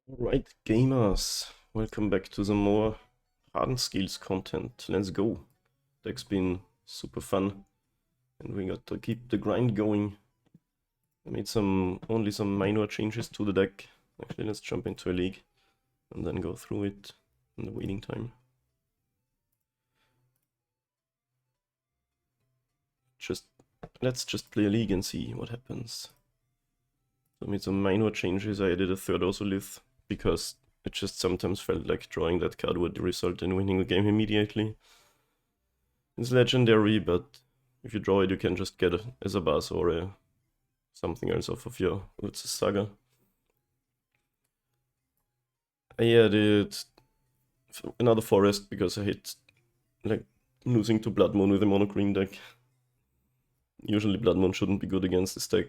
Alright, gamers, welcome back to some more Hardened Skills content. Let's go. Deck's been super fun, and we got to keep the grind going. I made only some minor changes to the deck. Actually, let's jump into a league and then go through it in the waiting time. Let's just play a league and see what happens. So I made some minor changes. I added a third Osolith because it just sometimes felt like drawing that card would result in winning the game immediately. It's legendary, but if you draw it, you can just get it as a buzz or something else off of your Urza's Saga. I added another forest because I hate like losing to Blood Moon with a mono green deck. Usually Blood Moon shouldn't be good against this deck.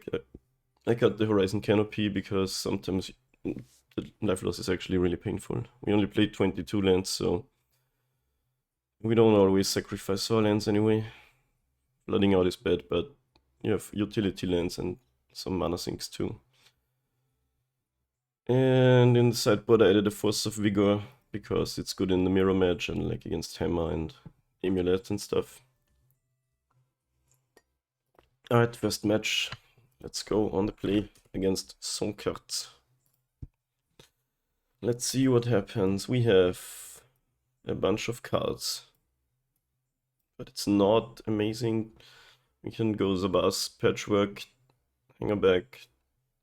I cut the Horizon Canopy because sometimes the life loss is actually really painful. We only played 22 lands, so we don't always sacrifice our lands anyway. Flooding out is bad, but you have utility lands and some mana sinks too. And in the sideboard I added a Force of Vigor because it's good in the mirror match and like against Hammer and Amulet and stuff. Alright, first match. Let's go on the play against Sonkert. Let's see what happens. We have a bunch of cards, but it's not amazing. We can go Zabas, Patchwork, Hanger back.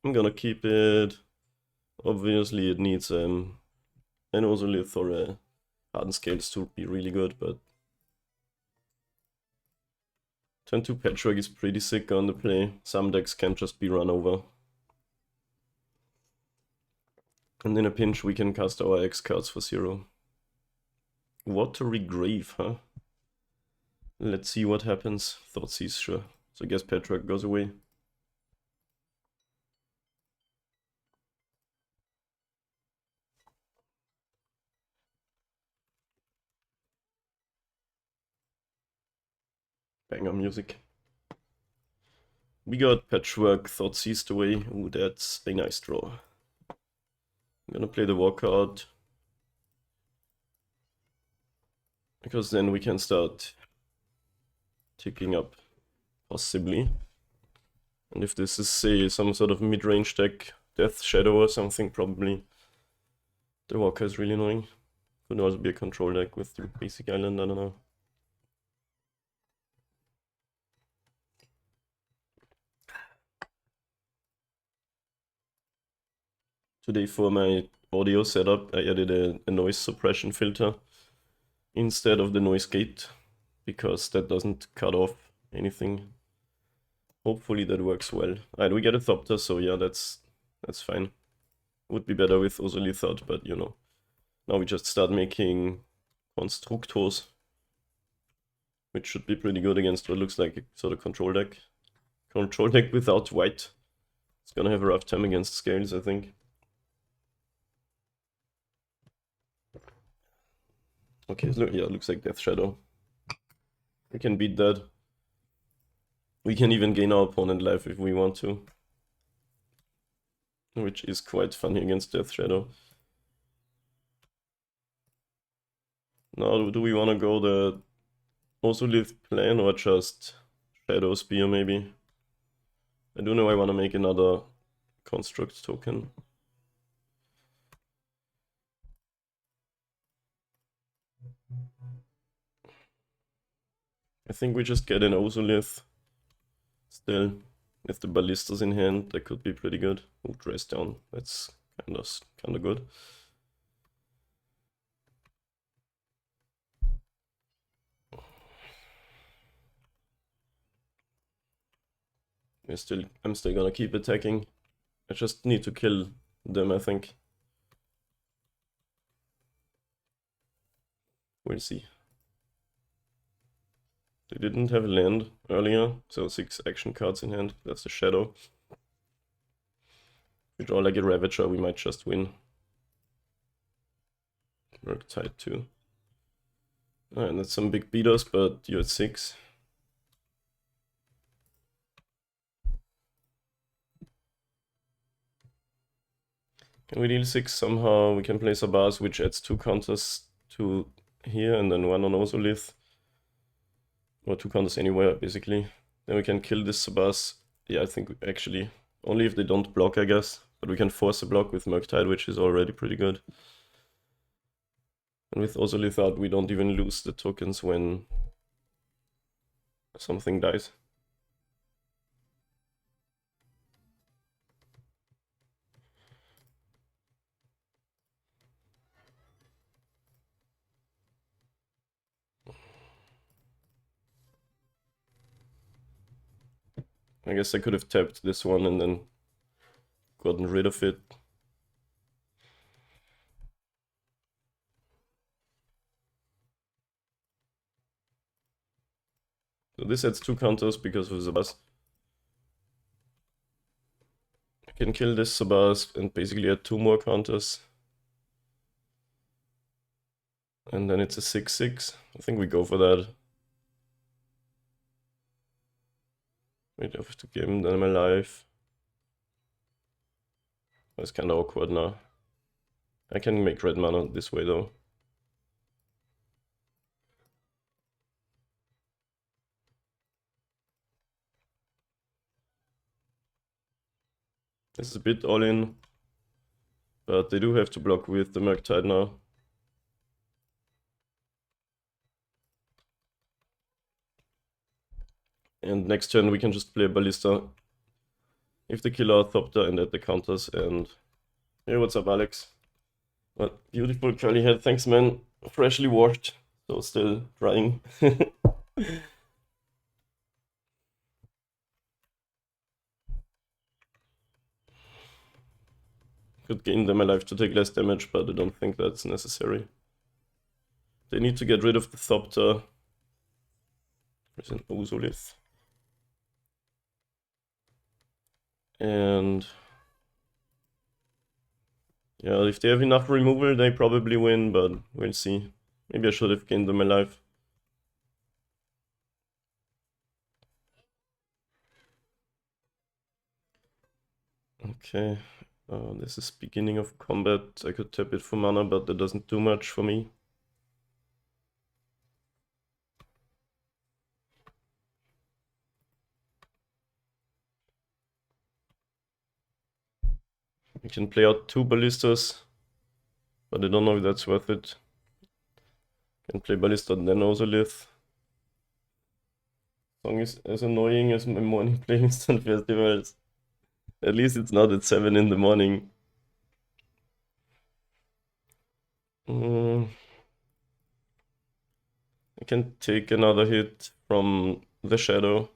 I'm gonna keep it. Obviously it needs an Osolith or a Hardened Scales to be really good, but turn 2 Patchwork is pretty sick on the play. Some decks can just be run over. And in a pinch we can cast our X cards for 0. Watery Grave, huh? Let's see what happens. Thoughtseize, sure. So I guess Patchwork goes away. Banger music. We got Patchwork, Thoughtseized away. Ooh, that's a nice draw. I'm gonna play the walkout, because then we can start ticking up, possibly. And if this is, say, some sort of mid-range deck, Death Shadow or something, probably the walker is really annoying. Could also be a control deck with the basic island, I don't know. Today for my audio setup, I added a noise suppression filter instead of the noise gate, because that doesn't cut off anything. Hopefully that works well. Alright, we get a Thopter, so yeah, that's fine. Would be better with Osolithot, but you know. Now we just start making Constructors, which should be pretty good against what looks like a sort of control deck. Control deck without white. It's gonna have a rough time against Scales, I think. Okay, so yeah, looks like Death Shadow. We can beat that. We can even gain our opponent life if we want to, which is quite funny against Death Shadow. Now, do we want to go the Osolith plan or just Shadow Spear maybe? I do know I want to make another construct token. I think we just get an Osolith still. With the ballistas in hand, that could be pretty good. Ooh, dress down. That's kinda good. I'm still gonna keep attacking. I just need to kill them, I think. We'll see. They didn't have land earlier, so 6 action cards in hand. That's the Shadow. If we draw like a Ravager, we might just win. We're tied too. Alright, that's some big beaters, but you're at 6. We deal 6 somehow, we can play Sabaz, which adds 2 counters to here and then 1 on Ozolith. Or 2 counters anywhere, basically. Then we can kill this Sabaz. Yeah, I think actually, only if they don't block, I guess. But we can force a block with Murktide, which is already pretty good. And with Ozolith out, we don't even lose the tokens when something dies. I guess I could have tapped this one and then gotten rid of it. So this adds 2 counters because of Sabaz. I can kill this Sabaz and basically add 2 more counters. And then it's a 6/6. I think we go for that. Wait, I have to give them alive. That's kind of awkward now. I can make red mana this way though. This is a bit all in. But they do have to block with the Murktide now. And next turn we can just play Ballista. If they kill our Thopter and add the counters and... Hey, what's up, Alex? What beautiful curly head, thanks man. Freshly washed, so still drying. Could gain them alive to take less damage, but I don't think that's necessary. They need to get rid of the Thopter. There's an Ozolith. And... yeah, if they have enough removal, they probably win, but we'll see. Maybe I should have gained them alive. Okay, this is beginning of combat. I could tap it for mana, but that doesn't do much for me. We can play out 2 Ballistas, but I don't know if that's worth it. Can play Ballista and then Ozolith. Song is as annoying as my morning playlist on festivals. At least it's not at 7 in the morning. I can take another hit from the Shadow.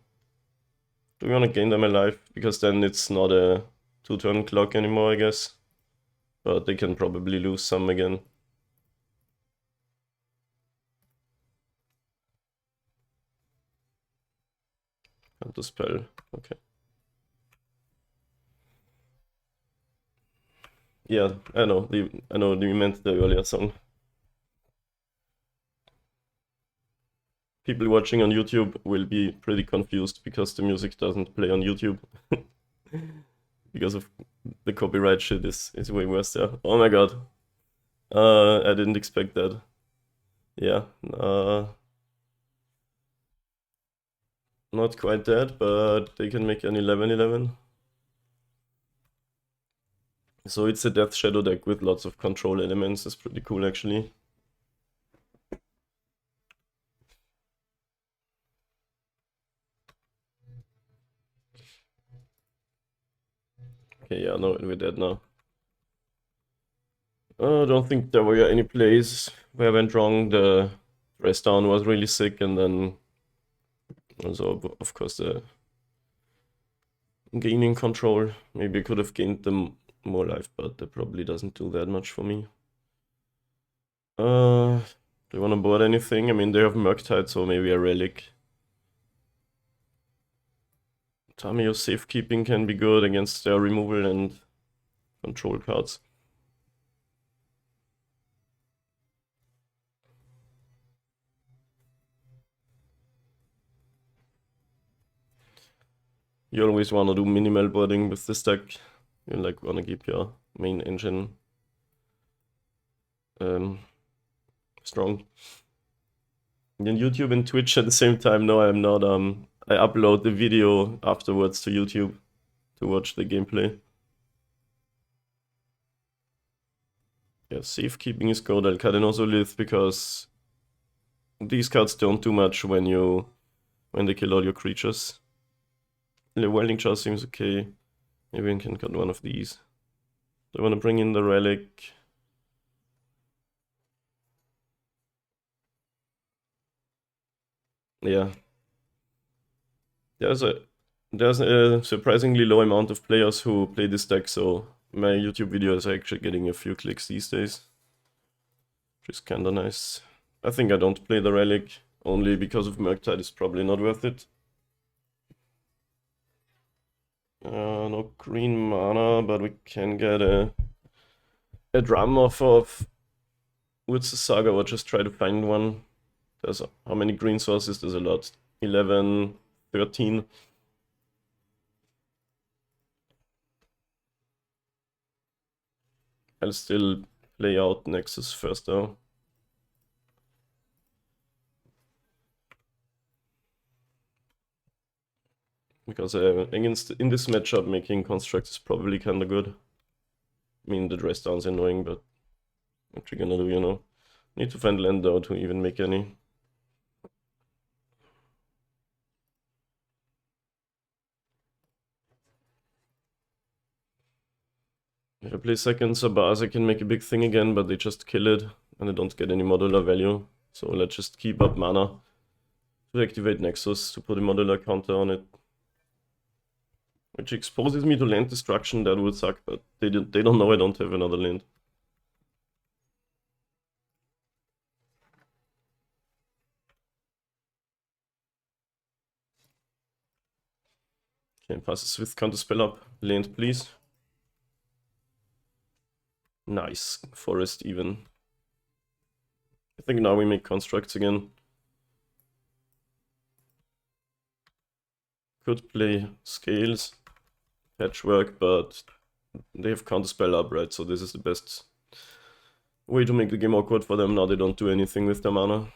Do we want to gain them alive? Because then it's not a 2-turn clock anymore, I guess. But they can probably lose some again. Counter spell, okay. Yeah, I know you meant the earlier song. People watching on YouTube will be pretty confused because the music doesn't play on YouTube. Because of the copyright shit is way worse there. Oh my god. I didn't expect that. Yeah. Not quite that, but they can make an 11/11. So it's a Death Shadow deck with lots of control elements. It's pretty cool actually. Okay, yeah, no, we're dead now. I don't think there were any plays where I went wrong. The rest down was really sick, and then also, of course, the gaining control. Maybe I could have gained them more life, but that probably doesn't do that much for me. Do you want to board anything? I mean, they have Murktide, so maybe a Relic. Tameo safekeeping can be good against their removal and control cards. You always want to do minimal boarding with this deck. You like want to keep your main engine strong. And then YouTube and Twitch at the same time. No, I'm not. I upload the video afterwards to YouTube to watch the gameplay. Yeah, safekeeping is good. I'll cut in also Lith because these cards don't do much when they kill all your creatures. The Welding Jar seems okay. Maybe I can cut one of these. Do I want to bring in the Relic? Yeah. There's a surprisingly low amount of players who play this deck, so my YouTube videos are actually getting a few clicks these days. Which is kinda nice. I think I don't play the Relic, only because of Murktide is probably not worth it. No green mana, but we can get a drum off of Woods Saga or just try to find one. There's how many green sources? There's a lot. 11, 13. I'll still play out Nexus first though. Because in this matchup, making constructs is probably kinda good. I mean, the dress down's annoying, but what you gonna do, you know? Need to find land though to even make any. If I play second Sabaz, I can make a big thing again, but they just kill it, and I don't get any modular value. So let's just keep up mana to activate Nexus to put a modular counter on it. Which exposes me to land destruction, that would suck, but they don't know I don't have another land. Okay, passes with counter spell up. Land, please. Nice. Forest even. I think now we make constructs again. Could play scales, patchwork, but they have counter spell up, right? So this is the best way to make the game awkward for them. Now they don't do anything with their mana.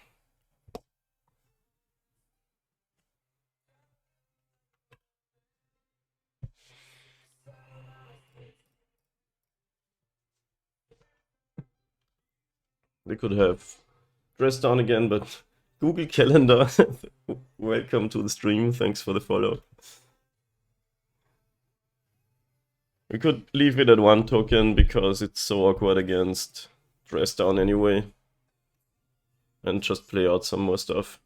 They could have dressed down again, but Google Calendar. Welcome to the stream. Thanks for the follow. We could leave it at 1 token because it's so awkward against dress down anyway. And just play out some more stuff.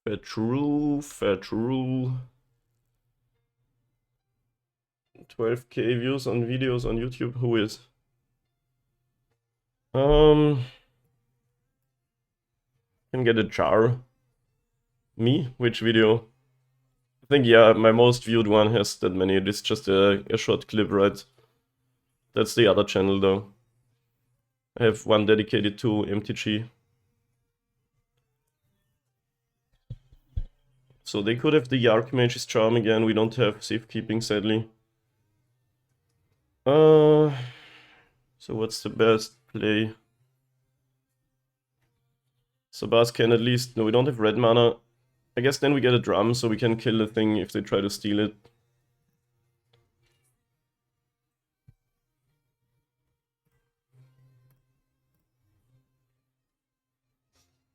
Fair true. 12k views on videos on YouTube. Who is? Can get a jar. Me? Which video? I think, yeah, my most viewed one has that many. It is just a short clip, right? That's the other channel, though. I have one dedicated to MTG. So they could have the Yawgmoth's Charm again. We don't have safekeeping, sadly. So what's the best play? Sabas can at least... No, we don't have red mana. I guess then we get a drum, so we can kill the thing if they try to steal it.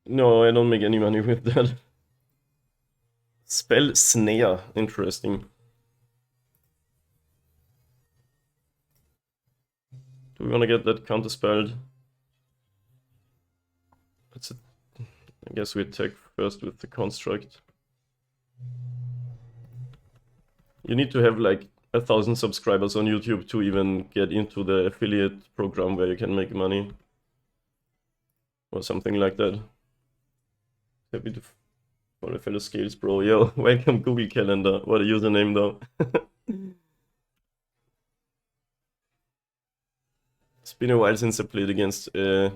No, I don't make any money with that. Spell Snare. Interesting. Do we want to get that counterspelled? That's it. I guess we attack first with the construct. You need to have like 1,000 subscribers on YouTube to even get into the affiliate program where you can make money. Or something like that. Happy to follow fellow scales, bro. Yo, welcome Google Calendar. What a username though. It's been a while since I played against a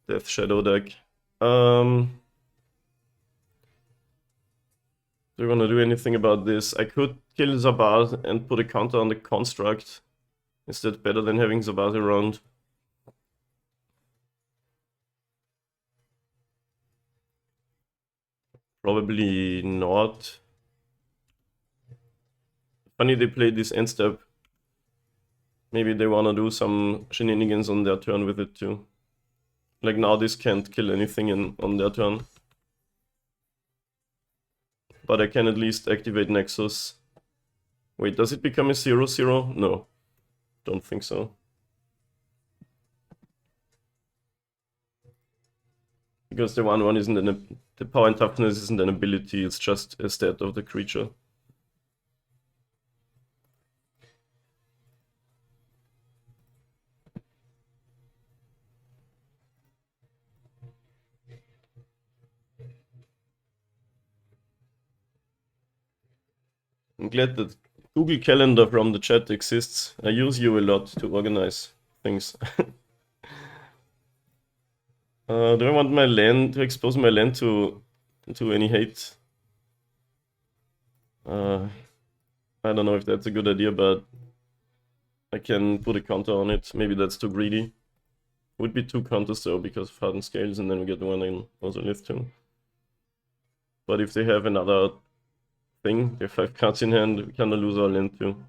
Death Shadow deck. Do you want to do anything about this? I could kill Zabaz and put a counter on the construct. Is that better than having Zabaz around? Probably not. Funny they played this end step. Maybe they wanna do some shenanigans on their turn with it too. Like now this can't kill anything on their turn. But I can at least activate Nexus. Wait, does it become a 0/0? No. Don't think so. Because the 1/1 isn't the power and toughness isn't an ability, it's just a stat of the creature. I'm glad that Google Calendar from the chat exists. I use you a lot to organize things. Do I want my land to expose my land to any hate? I don't know if that's a good idea, but I can put a counter on it. Maybe that's too greedy. Would be 2 counters though because of hardened scales, and then we get one in Ozolith too. But if they have another thing, they have 5 cards in hand, we kinda lose our land too.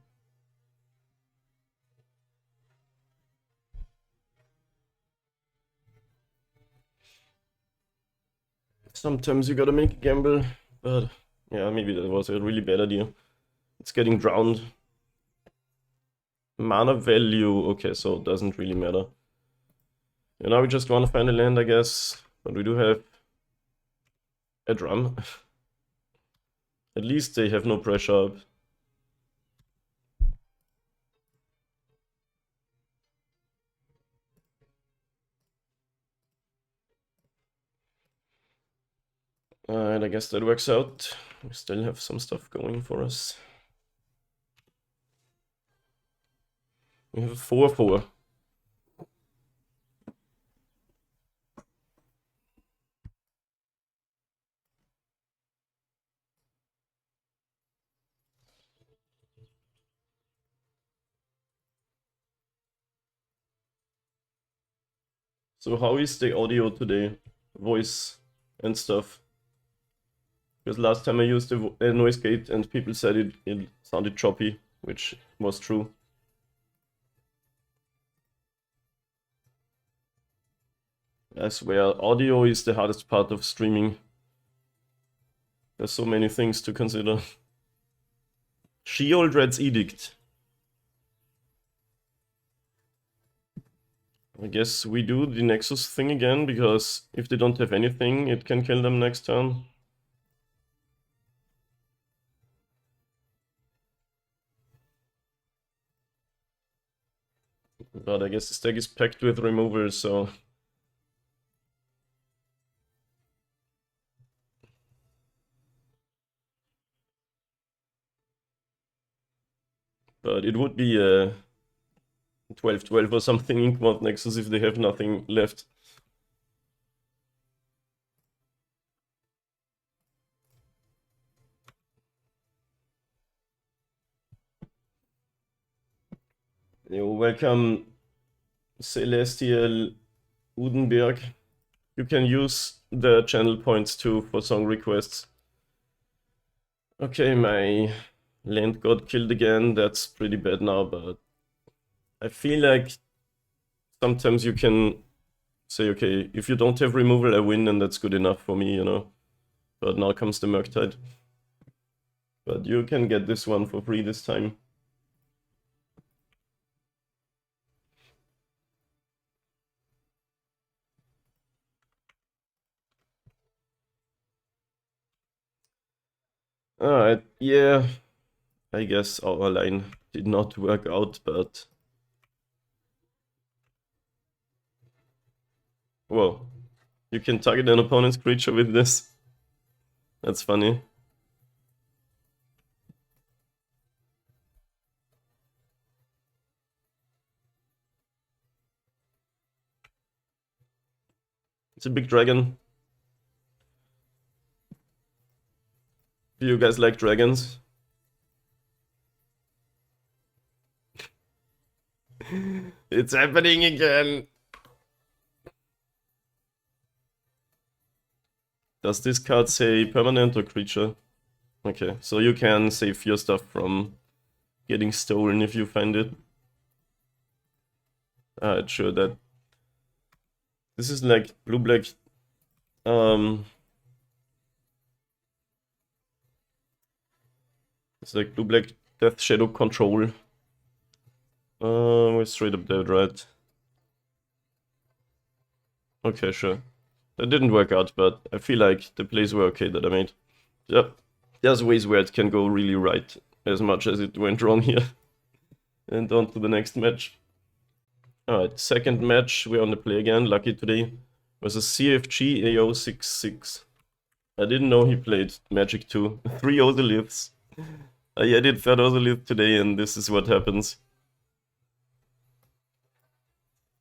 Sometimes you gotta make a gamble, but yeah, maybe that was a really bad idea. It's getting drowned. Mana value, okay, so it doesn't really matter. And now we just want to find a land, I guess, but we do have a drum. At least they have no pressure up. Alright, I guess that works out. We still have some stuff going for us. We have a 4/4. So how is the audio today? Voice and stuff? Because last time I used a noise gate and people said it sounded choppy, which was true. I swear, audio is the hardest part of streaming. There's so many things to consider. Sheoldred's Edict. I guess we do the Nexus thing again, because if they don't have anything, it can kill them next turn. But I guess this deck is packed with removals, so... But it would be a 12/12 or something Yawgmoth Nexus if they have nothing left. Yo, welcome Celestial Udenberg. You can use the channel points too for song requests. Okay, my land got killed again. That's pretty bad now, but I feel like sometimes you can say, okay, if you don't have removal, I win, and that's good enough for me, you know. But now comes the Murktide. But you can get this one for free this time. Alright, yeah. I guess our line did not work out, but... Whoa. You can target an opponent's creature with this. That's funny. It's a big dragon. Do you guys like dragons? It's happening again! Does this card say permanent or creature? Okay, so you can save your stuff from getting stolen if you find it. It's sure that this is like blue-black. It's like blue-black Death Shadow control. We're straight up dead, right? Okay, sure. That didn't work out, but I feel like the plays were okay that I made. Yeah, there's ways where it can go really right, as much as it went wrong here. And on to the next match. Alright, second match, we're on the play again, lucky today. Was a CFG AO66. I didn't know he played Magic 2. 3 Otoliths. I did third Otolith today, and this is what happens.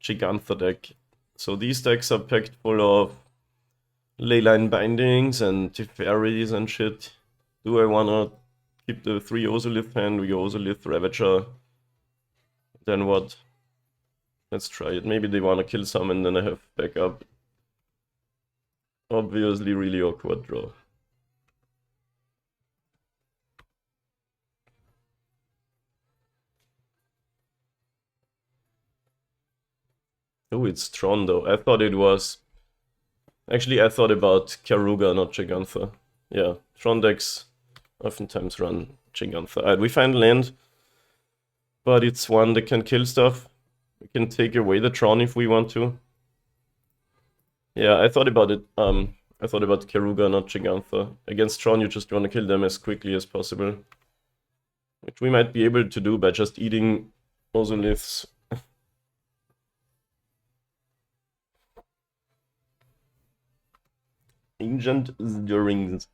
Gigantha deck. So these decks are packed full of Leyline Bindings and Teferis and shit. Do I wanna keep the 3 Ozolith hand? We go Ozolith, Ravager. Then what? Let's try it. Maybe they wanna kill some and then I have backup. Obviously really awkward draw. Oh, it's Tron though. I thought it was... Actually, I thought about Karuga, not Gigantha. Yeah, Tron decks oftentimes run Gigantha. We find land, but it's one that can kill stuff. We can take away the Tron if we want to. Yeah, I thought about it. I thought about Karuga, not Gigantha. Against Tron, you just want to kill them as quickly as possible. Which we might be able to do by just eating Ozoliths. Ancient Stirrings.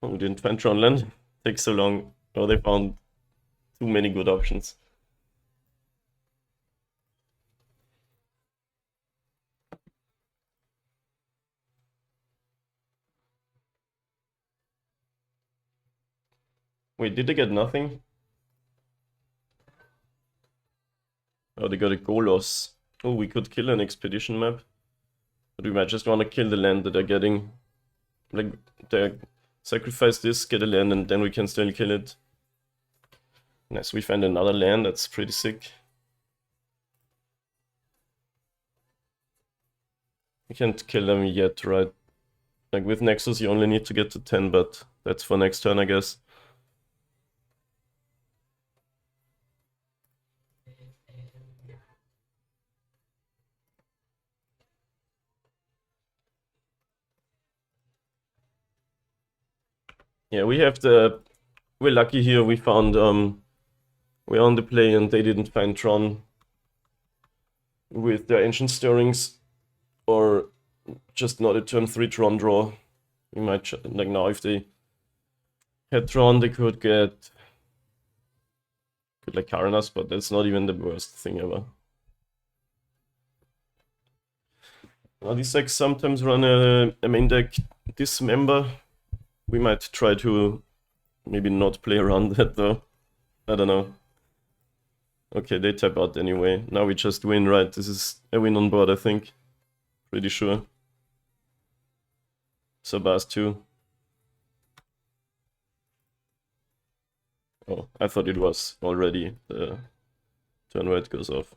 Oh, we didn't find Tron land. Takes so long. Oh, they found too many good options. Wait, did they get nothing? Oh, they got a Golos. Oh, we could kill an expedition map. But we might just want to kill the land that they're getting. Like, they sacrifice this, get a land, and then we can still kill it. Nice, we find another land, that's pretty sick. We can't kill them yet, right? Like, with Nexus you only need to get to 10, but that's for next turn, I guess. Yeah, we have the... We're lucky here, we found... We're on the play and they didn't find Tron with their Ancient Stirrings, or just not a turn 3 Tron draw. We might, like now, if they had Tron, they could get... Could like Karanas, but that's not even the worst thing ever. Now, these decks sometimes run a main deck Dismember. We might try to maybe not play around that though. I don't know. Okay, they tap out anyway. Now we just win, right? This is a win on board, I think. Pretty sure. Sabas too. Oh, I thought it was already the turn where it goes off.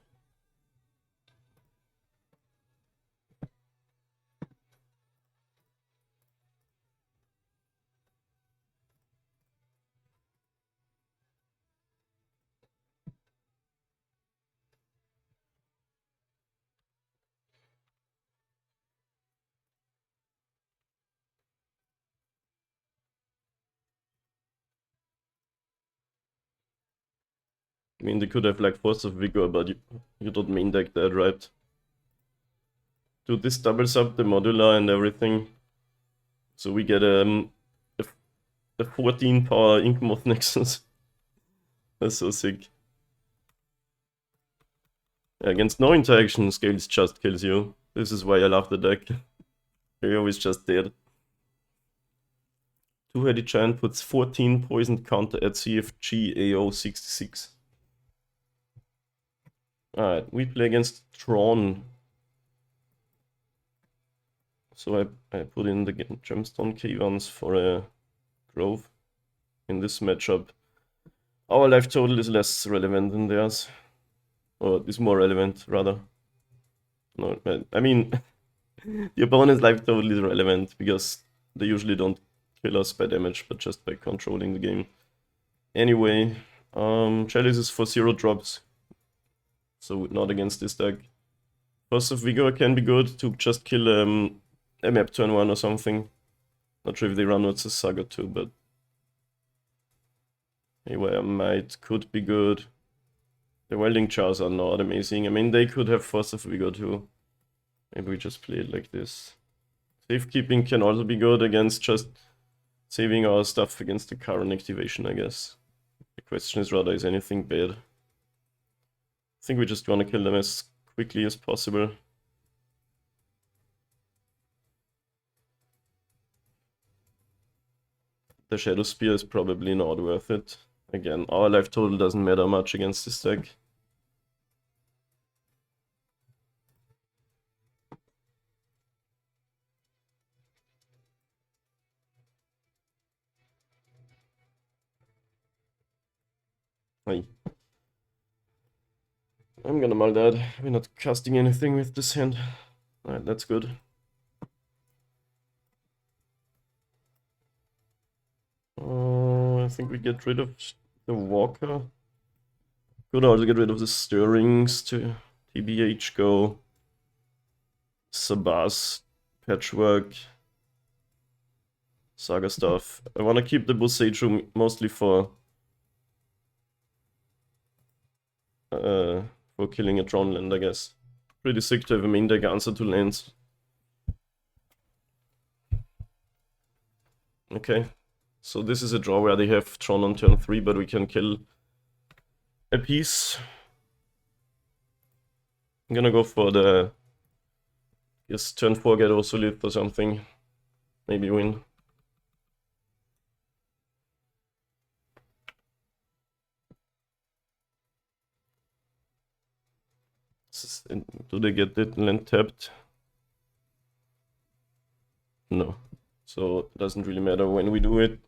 I mean, they could have like Force of Vigor, but you don't main deck that, right? Dude, this doubles up the modular and everything. So we get the 14 power Yawgmoth Nexus. That's so sick. Against no interaction, Scales just kills you. This is why I love the deck. You're always just dead. Two-headed giant puts 14 poison counter at CFG AO 66. Alright, we play against Tron. So I put in the Gemstone Caverns for a Grove in this matchup. Our life total is less relevant than theirs. Or is more relevant, rather. No, I mean, the opponent's life total is relevant because they usually don't kill us by damage, but just by controlling the game. Anyway, Chalice is for 0 drops, so not against this deck. Force of Vigor can be good to just kill a map turn 1 or something. Not sure if they run what's a Saga 2, but Haywire Might could be good. The Welding Jars are not amazing. I mean, they could have Force of Vigor too. Maybe we just play it like this. Safekeeping can also be good against just saving our stuff against the current activation, I guess. The question is rather, is anything bad? I think we just want to kill them as quickly as possible. The Shadow Spear is probably not worth it. Again, our life total doesn't matter much against this deck. Hi. I'm gonna mull that. We're not casting anything with this hand. Alright, that's good. I think we get rid of the Walker. Could also get rid of the Stirrings to TBH go. Sabas, Patchwork, Saga stuff. I want to keep the Boseiju mostly for killing a Tron land, I guess. Pretty sick to have a main deck answer to lands. Okay, so this is a draw where they have Tron on turn 3, but we can kill a piece. I'm gonna go for the... Yes, turn 4 get Osolith or something. Maybe win. Do they get it land tapped? No. So it doesn't really matter when we do it.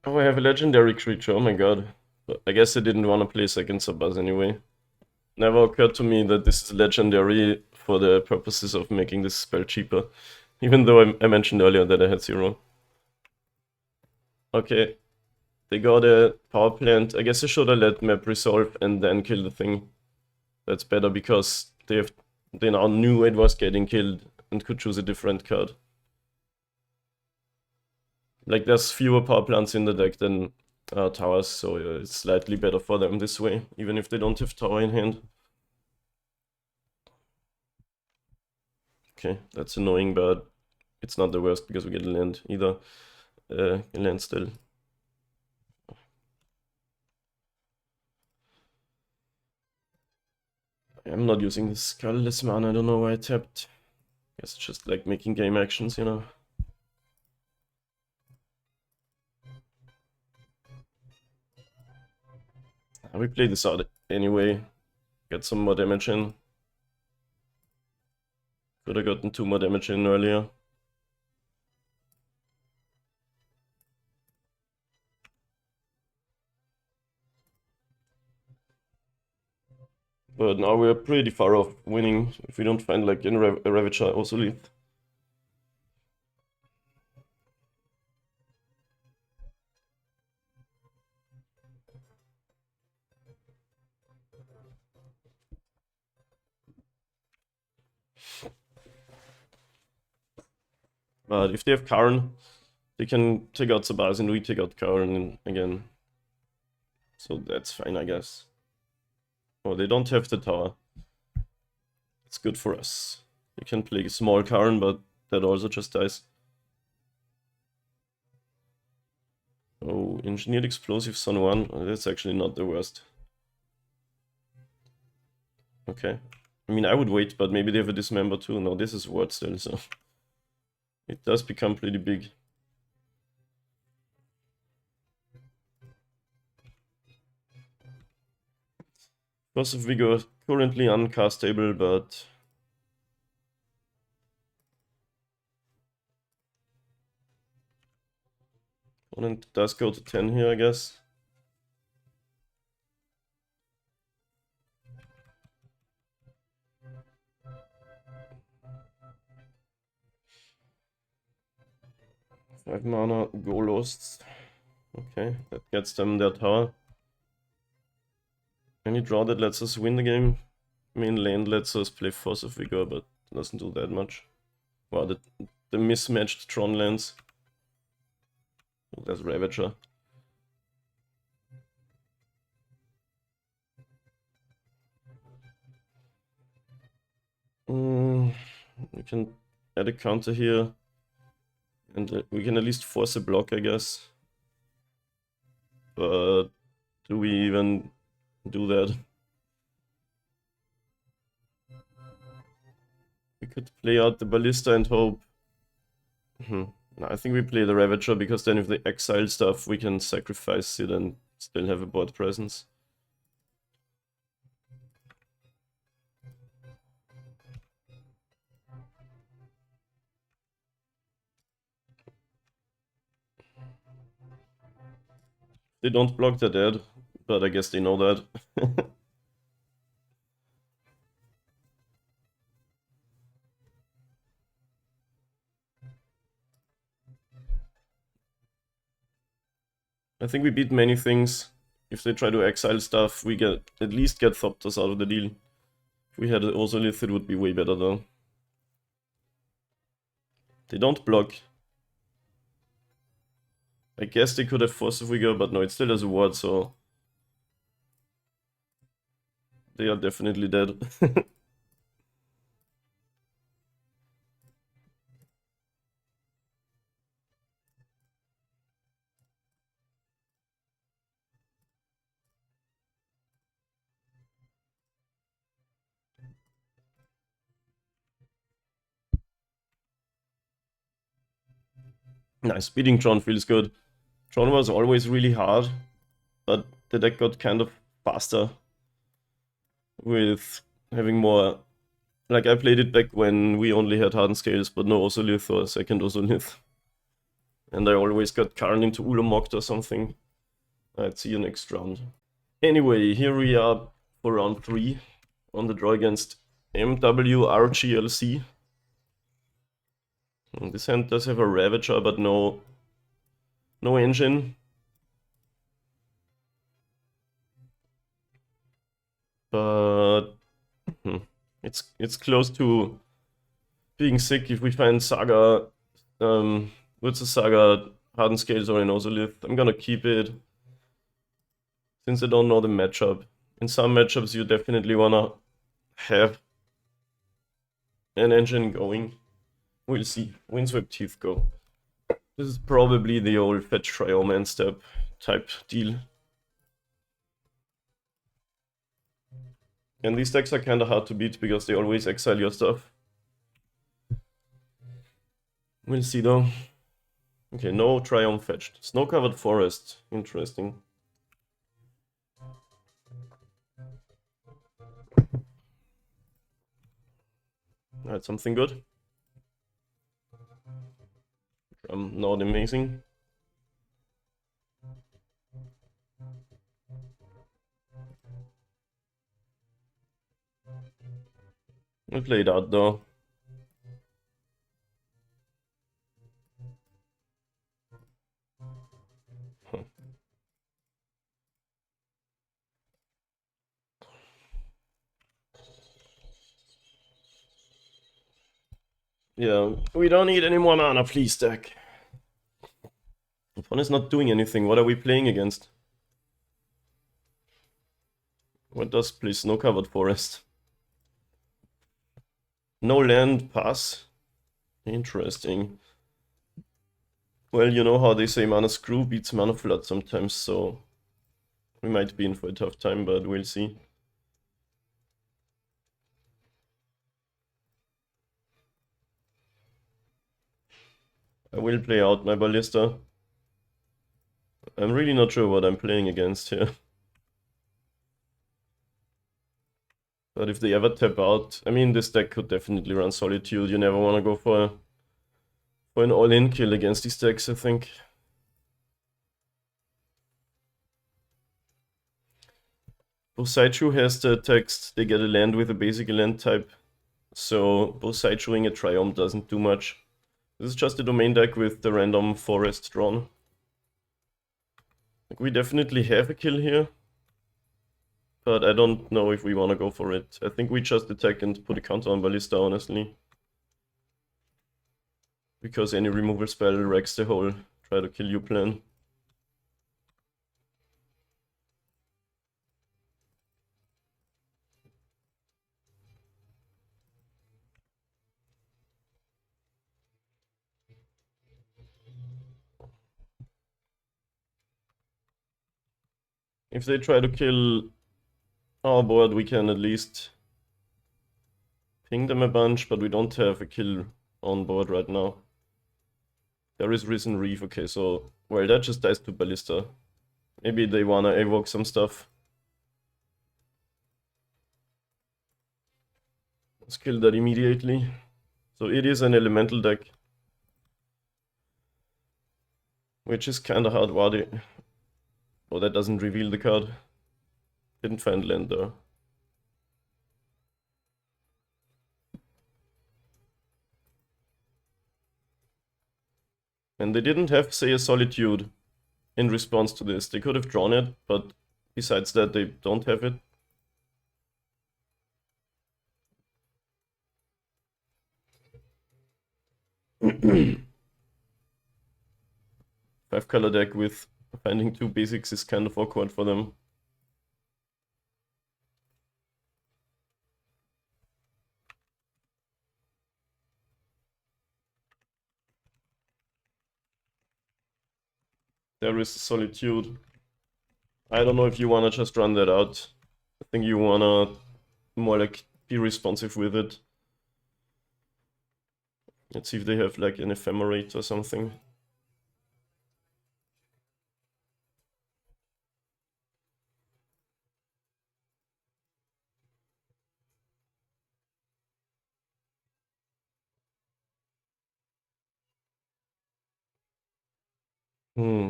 Oh, I have a legendary creature, oh my god. But I guess I didn't want to play second Sabaz anyway. Never occurred to me that this is legendary for the purposes of making this spell cheaper. Even though I mentioned earlier that I had 0. Okay. They got a power plant. I guess I should have let map resolve and then kill the thing. That's better because they now knew it was getting killed and could choose a different card. Like, there's fewer power plants in the deck than towers, so it's slightly better for them this way, even if they don't have tower in hand. Okay, that's annoying, but it's not the worst because we get a land either. A land still. I'm not using this colorless mana, I don't know why I tapped. Guess it's just like making game actions, you know. We play this out anyway. Get some more damage in. Could have gotten 2 more damage in earlier. But now we're pretty far off winning if we don't find like a Ravager also lead. But if they have Karn, they can take out Sabaz and we take out Karn again. So that's fine, I guess. Oh, they don't have the tower. It's good for us. We can play a small Karn, but that also just dies. Oh, Engineered Explosives on 1. Oh, that's actually not the worst. Okay. I mean, I would wait, but maybe they have a Dismember too. No, this is Ward still, so... It does become pretty big. Force of Vigor currently uncastable, but... Opponent does go to 10 here, I guess. Five mana, go lost. Okay, that gets them their tower. Any draw that lets us win the game. Main land lets us play Force of Vigor, but doesn't do that much. Wow, the mismatched Tron lands. Oh, there's Ravager. We can add a counter here. And we can at least force a block, I guess. But do we even do that? We could play out the Ballista and hope. No, I think we play the Ravager, because then if they exile stuff, we can sacrifice it and still have a board presence. They don't block, they're dead, but I guess they know that. I think we beat many things. If they try to exile stuff, we at least get Thopters out of the deal. If we had an Ozolith, it would be way better though. They don't block. I guess they could have Force of Vigor, but no, it still has a ward, so... They are definitely dead. Nice, beating Tron feels good. Tron was always really hard, but the deck got kind of faster with having more... Like, I played it back when we only had hardened scales, but no Ozolith or second Ozolith. And I always got Karn into Ulomoct or something. I'd see you next round. Anyway, here we are for round 3 on the draw against MWRGLC. And this hand does have a Ravager, but no engine. But it's close to being sick if we find Saga, what's the Saga, Hardened Scales or an Ozolith. I'm gonna keep it, since I don't know the matchup. In some matchups you definitely wanna have an engine going. We'll see. Windswept Teeth go. This is probably the old fetch Triome and step type deal. And these decks are kinda hard to beat because they always exile your stuff. We'll see though. Okay, no Triumph fetched. Snow-covered forest. Interesting. That's something good. Not amazing. We'll play it out though. Yeah, we don't need any more mana, please, deck. Opponent's not doing anything. What are we playing against? What does please? No covered forest. No land, pass. Interesting. Well, you know how they say mana screw beats mana flood sometimes, so we might be in for a tough time, but we'll see. I will play out my ballista. I'm really not sure what I'm playing against here. But if they ever tap out, I mean, this deck could definitely run Solitude. You never want to go for an all-in kill against these decks, I think. Bosaichu has the text, they get a land with a basic land type. So Bosaichuing a Triumph doesn't do much. This is just a domain deck with the random forest drawn. Like, we definitely have a kill here. But I don't know if we want to go for it. I think we just attack and put a counter on Ballista, honestly. Because any removal spell wrecks the whole try to kill you plan. If they try to kill our board, we can at least ping them a bunch, but we don't have a kill on board right now. There is Risen Reef, okay, so... Well, that just dies to Ballista. Maybe they wanna evoke some stuff. Let's kill that immediately. So it is an elemental deck. Which is kinda hard wordy. Oh, that doesn't reveal the card. Didn't find land though. And they didn't have, say, a Solitude in response to this. They could have drawn it, but besides that, they don't have it. Five color deck with finding two basics is kind of awkward for them. There is Solitude. I don't know if you wanna just run that out. I think you wanna more like be responsive with it. Let's see if they have like an ephemerate or something.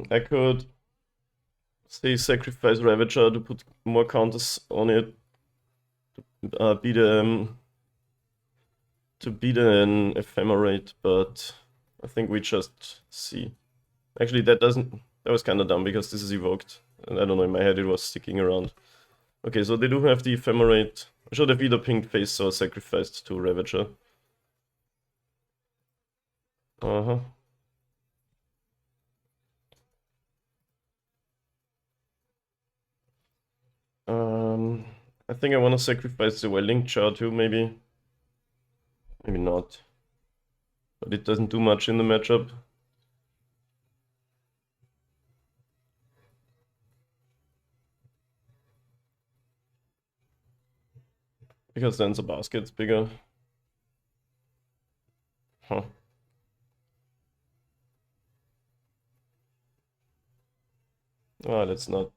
I could say sacrifice Ravager to put more counters on it. To beat an ephemerate, but I think we just see. Actually, that was kind of dumb because this is evoked. And I don't know, in my head it was sticking around. Okay, so they do have the ephemerate. I should have either pinged face or sacrificed to Ravager. Uh-huh. I think I want to sacrifice the Welding Char too, maybe. Maybe not. But it doesn't do much in the matchup. Because then the basket's bigger. Huh. Ah, let's not.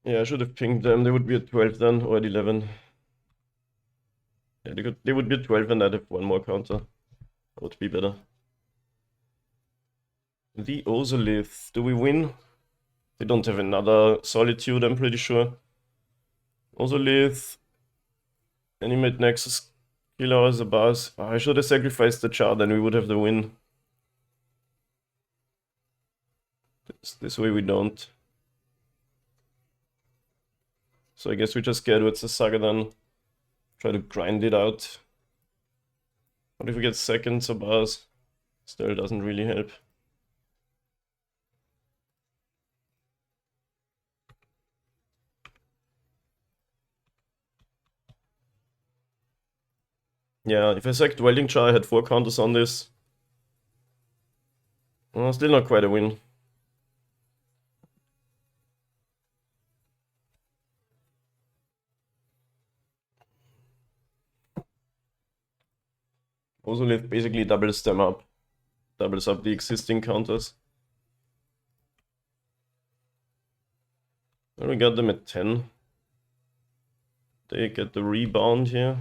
Yeah, I should have pinged them. They would be at 12 then, or at 11. Yeah, they would be at 12 and I'd have one more counter. That would be better. The Ozolith. Do we win? They don't have another Solitude, I'm pretty sure. Ozolith. Animate Nexus. Killer as a boss. Oh, I should have sacrificed the Char, then we would have the win. This way we don't. So I guess we just get with the Saga then. Try to grind it out. What if we get seconds or bars? Still doesn't really help. Yeah, if I sacked Welding Jar, I had 4 counters on this. Still not quite a win. Ozolith basically doubles them up. Doubles up the existing counters. Well, we got them at 10. They get the rebound here.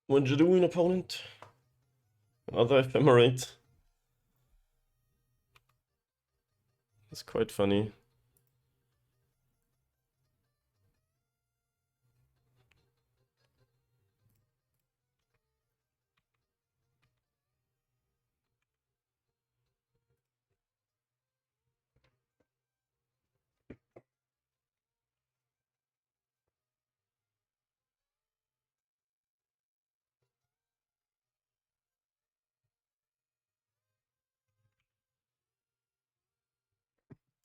What'd you do in opponent? Another ephemerate. That's quite funny.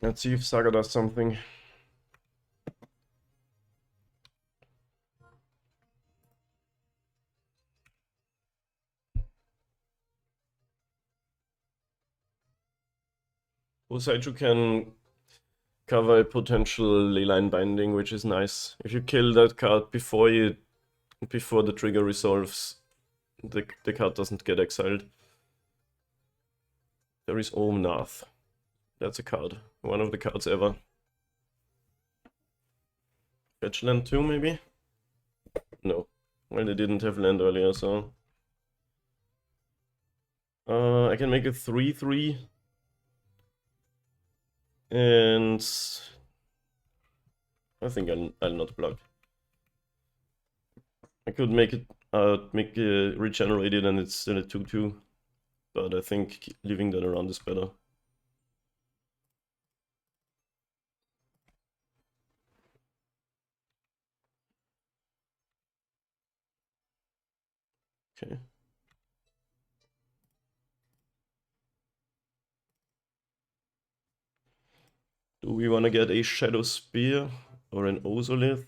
Let's see if Saga does something. Usaichu can cover a potential leyline binding, which is nice. If you kill that card before the trigger resolves, the card doesn't get exiled. There is Yawgmoth. That's a card. One of the cards ever. Fetch land 2 maybe? No. Well, they didn't have land earlier, so... I can make a 3/3. And... I think I'll not block. I could make it regenerate it and it's still a 2/2. But I think leaving that around is better. Okay. Do we want to get a Shadow Spear or an Ozolith?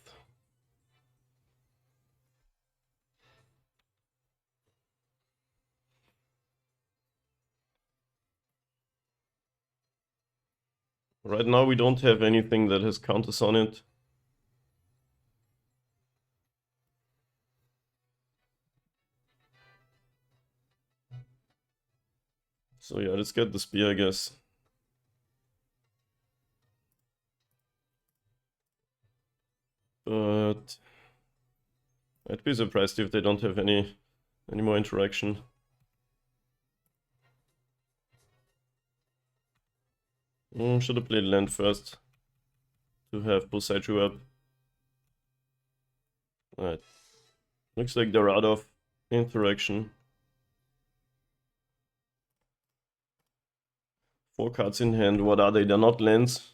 Right now we don't have anything that has counters on it. So yeah, let's get the spear, I guess. But I'd be surprised if they don't have any more interaction. Should have played land first to have Bosaiju up. Alright. Looks like they're out of interaction. 4 cards in hand. What are they? They're not lands.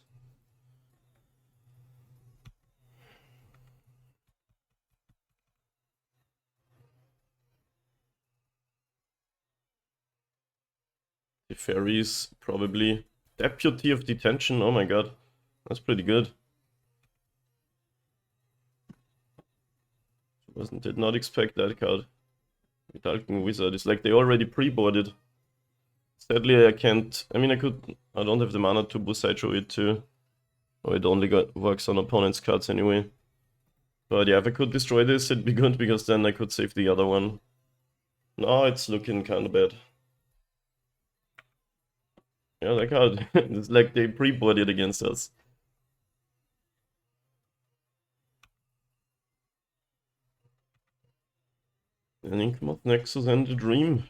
The fairies, probably. Deputy of Detention, oh my god. That's pretty good. Did not expect that card. Dalton Wizard. It's like they already pre-boarded. Sadly, I can't. I mean, I don't have the mana to Busaicho it too. Or it only works on opponent's cards anyway. But yeah, if I could destroy this, it'd be good because then I could save the other one. Now it's looking kind of bad. Yeah, that card. It's like they pre-boarded against us. And Yawgmoth Nexus and the Dream.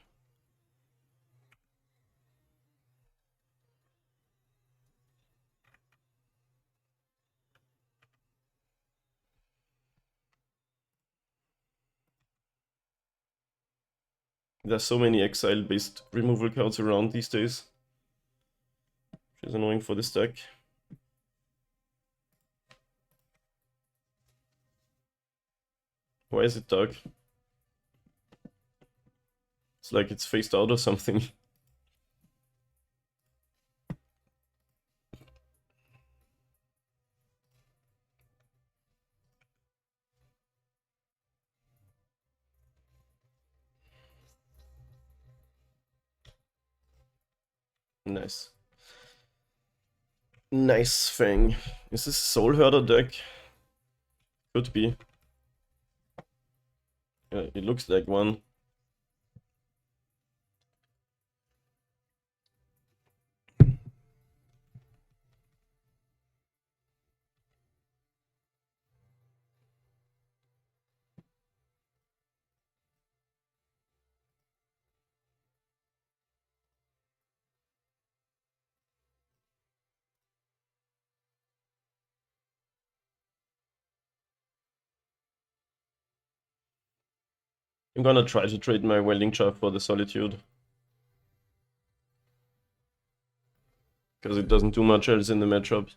There's so many exile-based removal cards around these days. Which is annoying for this deck. Why is it dark? It's like it's phased out or something. Nice. Nice Fang. Is this Soul Herder deck? Could be. Yeah, it looks like one. I'm gonna try to trade my Welding Shaft for the Solitude. Because it doesn't do much else in the matchup.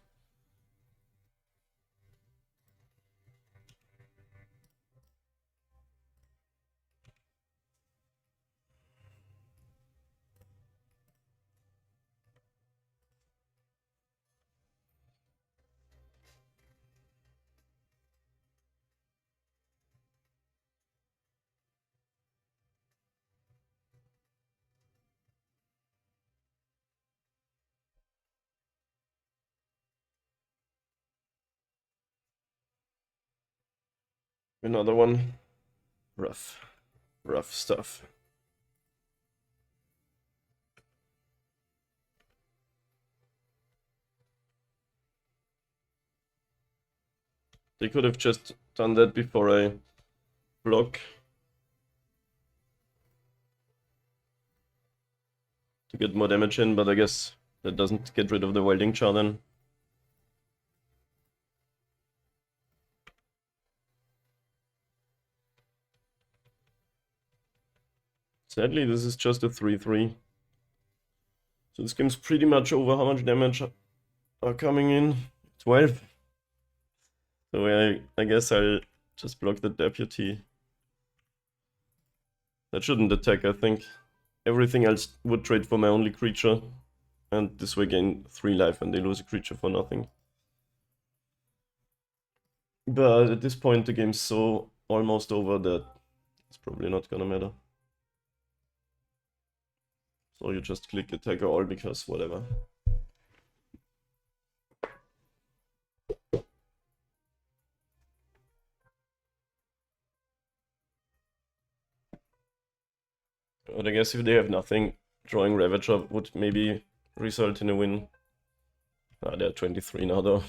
Another one. Rough. Rough stuff. They could have just done that before I block. To get more damage in, but I guess that doesn't get rid of the Welding Char then. Sadly, this is just a 3-3. So this game's pretty much over. How much damage are coming in? 12. So I guess I'll just block the Deputy. That shouldn't attack, I think. Everything else would trade for my only creature. And this way gain 3 life and they lose a creature for nothing. But at this point the game's so almost over that it's probably not gonna matter. So you just click attack all because whatever. But I guess if they have nothing, drawing Ravager would maybe result in a win. Ah, they're 23 now though.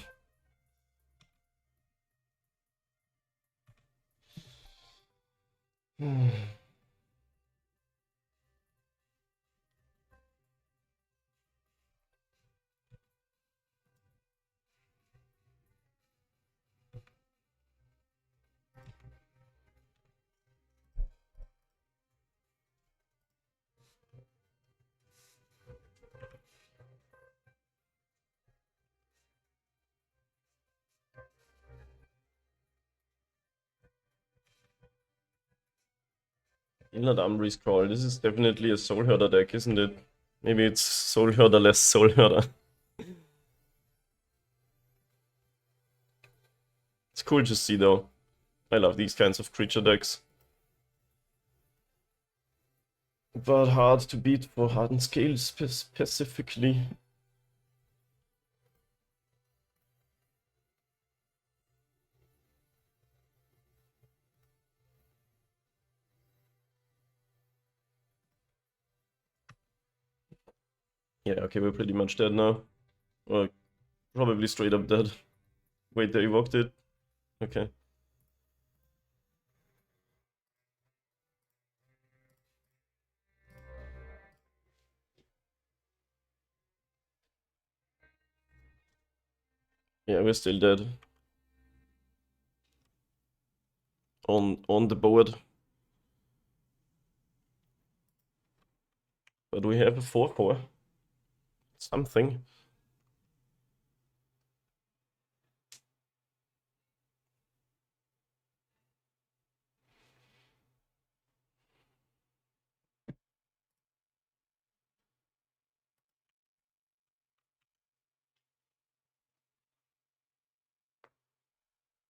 Inland Umbreeze Scroll. This is definitely a Soul Herder deck, isn't it? Maybe it's Soul Herder less Soul Herder. It's cool to see though. I love these kinds of creature decks. But hard to beat for hardened scales specifically. Yeah, okay, we're pretty much dead now. Or probably straight up dead. Wait, they evoked it? Okay. Yeah, we're still dead. On the board. But we have a 4/4. Something.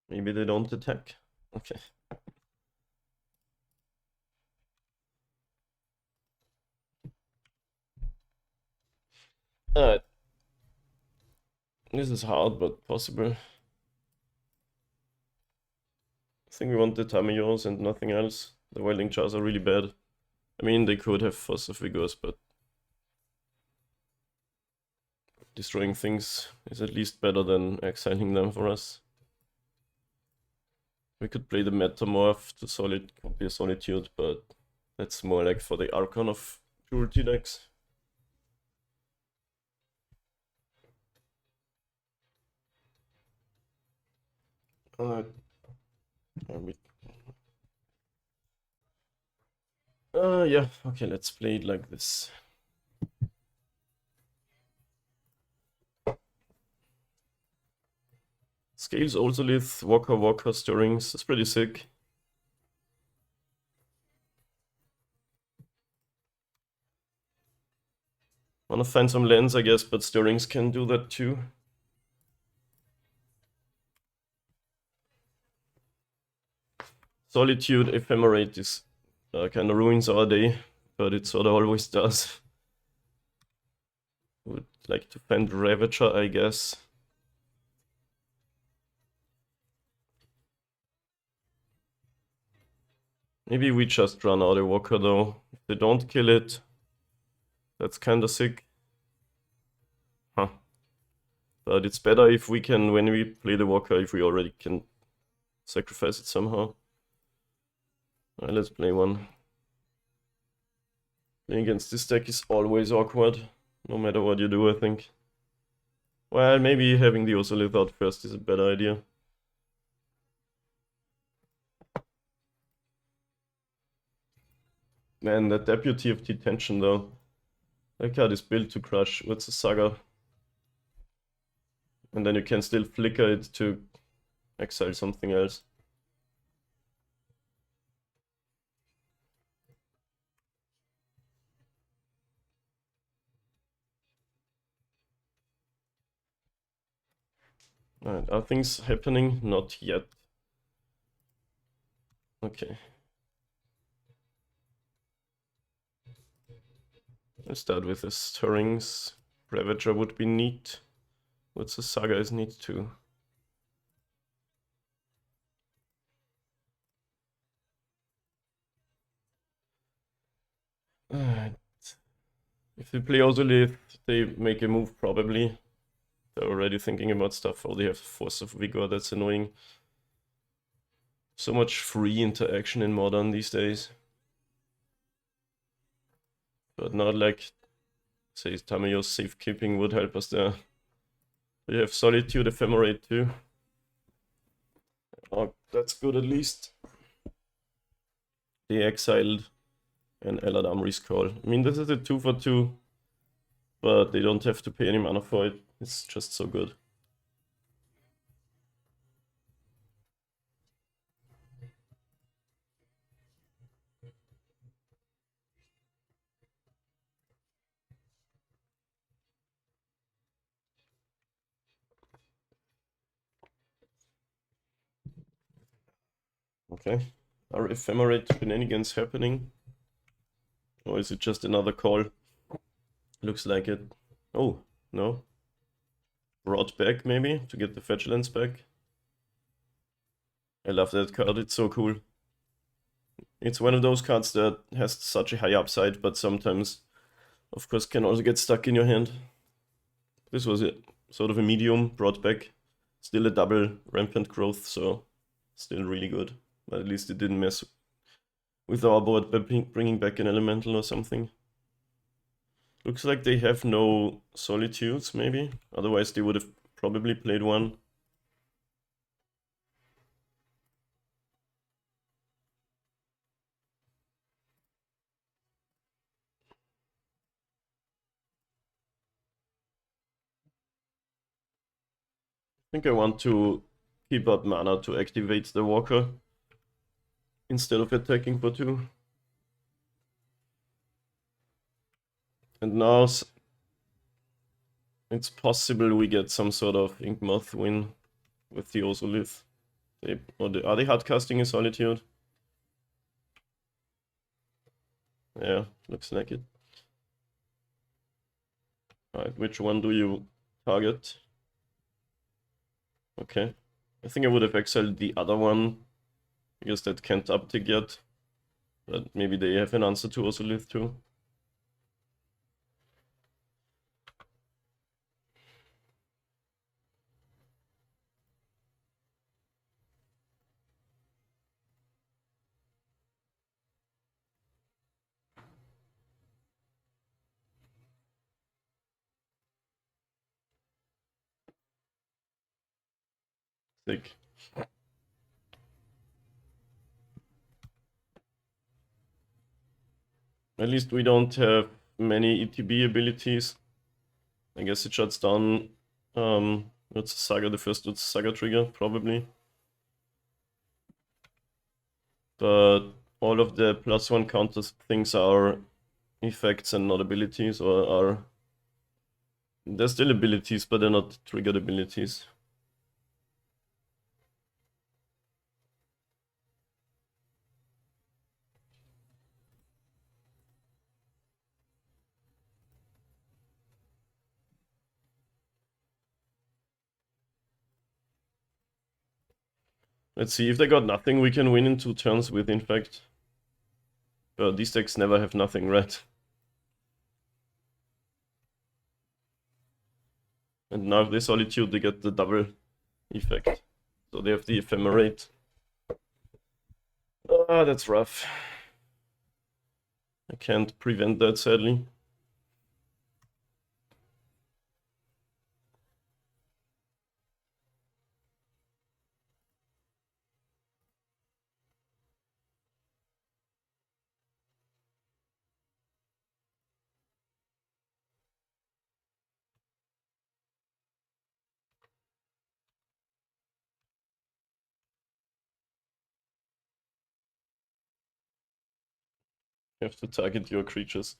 Maybe they don't attack. Okay. Alright. This is hard, but possible. I think we want the Tamios and nothing else. The Welding Jars are really bad. I mean, they could have Foss of Vigors, but destroying things is at least better than exiling them for us. We could play the Metamorph to copy a Solitude, but that's more like for the Archon of Purity decks. Yeah, okay, let's play it like this. Scales, Ulsolith, Walker, Stirrings, it's pretty sick. Wanna find some lands, I guess, but Stirrings can do that too. Solitude Ephemerate is kinda ruins our day, but it sorta always does. Would like to find Ravager, I guess. Maybe we just run out a Walker though. If they don't kill it, that's kinda sick. Huh. But it's better if we can, when we play the Walker, if we already can sacrifice it somehow. Alright, let's play one. Playing against this deck is always awkward, no matter what you do, I think. Well, maybe having the Osolith out first is a better idea. Man, that Deputy of Detention though. That card is built to crush. What's a Saga? And then you can still flicker it to exile something else. Alright, are things happening? Not yet. Okay. Let's start with the Stirrings. Ravager would be neat. What's a Saga is neat too. Alright. If they play Ozolith, they make a move probably. They're already thinking about stuff. Oh, they have Force of Vigor, that's annoying. So much free interaction in Modern these days. But not like, say, Tamiyo's safekeeping would help us there. We have Solitude Ephemerate too. Oh, that's good at least. They exiled an Eladamri's Call. I mean, this is a 2/2, but they don't have to pay any mana for it. It's just so good. Okay. Are ephemerate shenanigans happening? Or is it just another call? Looks like it. Oh, no. Brought back, maybe, to get the Fetchlands back. I love that card, it's so cool. It's one of those cards that has such a high upside, but sometimes, of course, can also get stuck in your hand. This was sort of a medium, brought back. Still a double rampant growth, so still really good. But at least it didn't mess with our board by bringing back an elemental or something. Looks like they have no solitudes, maybe. Otherwise they would have probably played one. I think I want to keep up mana to activate the walker instead of attacking for 2. And now it's possible we get some sort of Yawgmoth win with the Osolith. Are they hardcasting a Solitude? Yeah, looks like it. Alright, which one do you target? Okay. I think I would have exiled the other one, because that can't uptick yet. But maybe they have an answer to Osolith too. Sick. At least we don't have many ETB abilities. I guess it shuts down Urza Saga, the first Urza Saga trigger, probably. But all of the +1 counters things are effects and not abilities, or are... They're still abilities, but they're not triggered abilities. Let's see, if they got nothing, we can win in 2 turns with Infect. But these decks never have nothing, right? And now if they Solitude, they get the double effect. So they have the Ephemerate. Ah, that's rough. I can't prevent that, sadly. You have to target your creatures.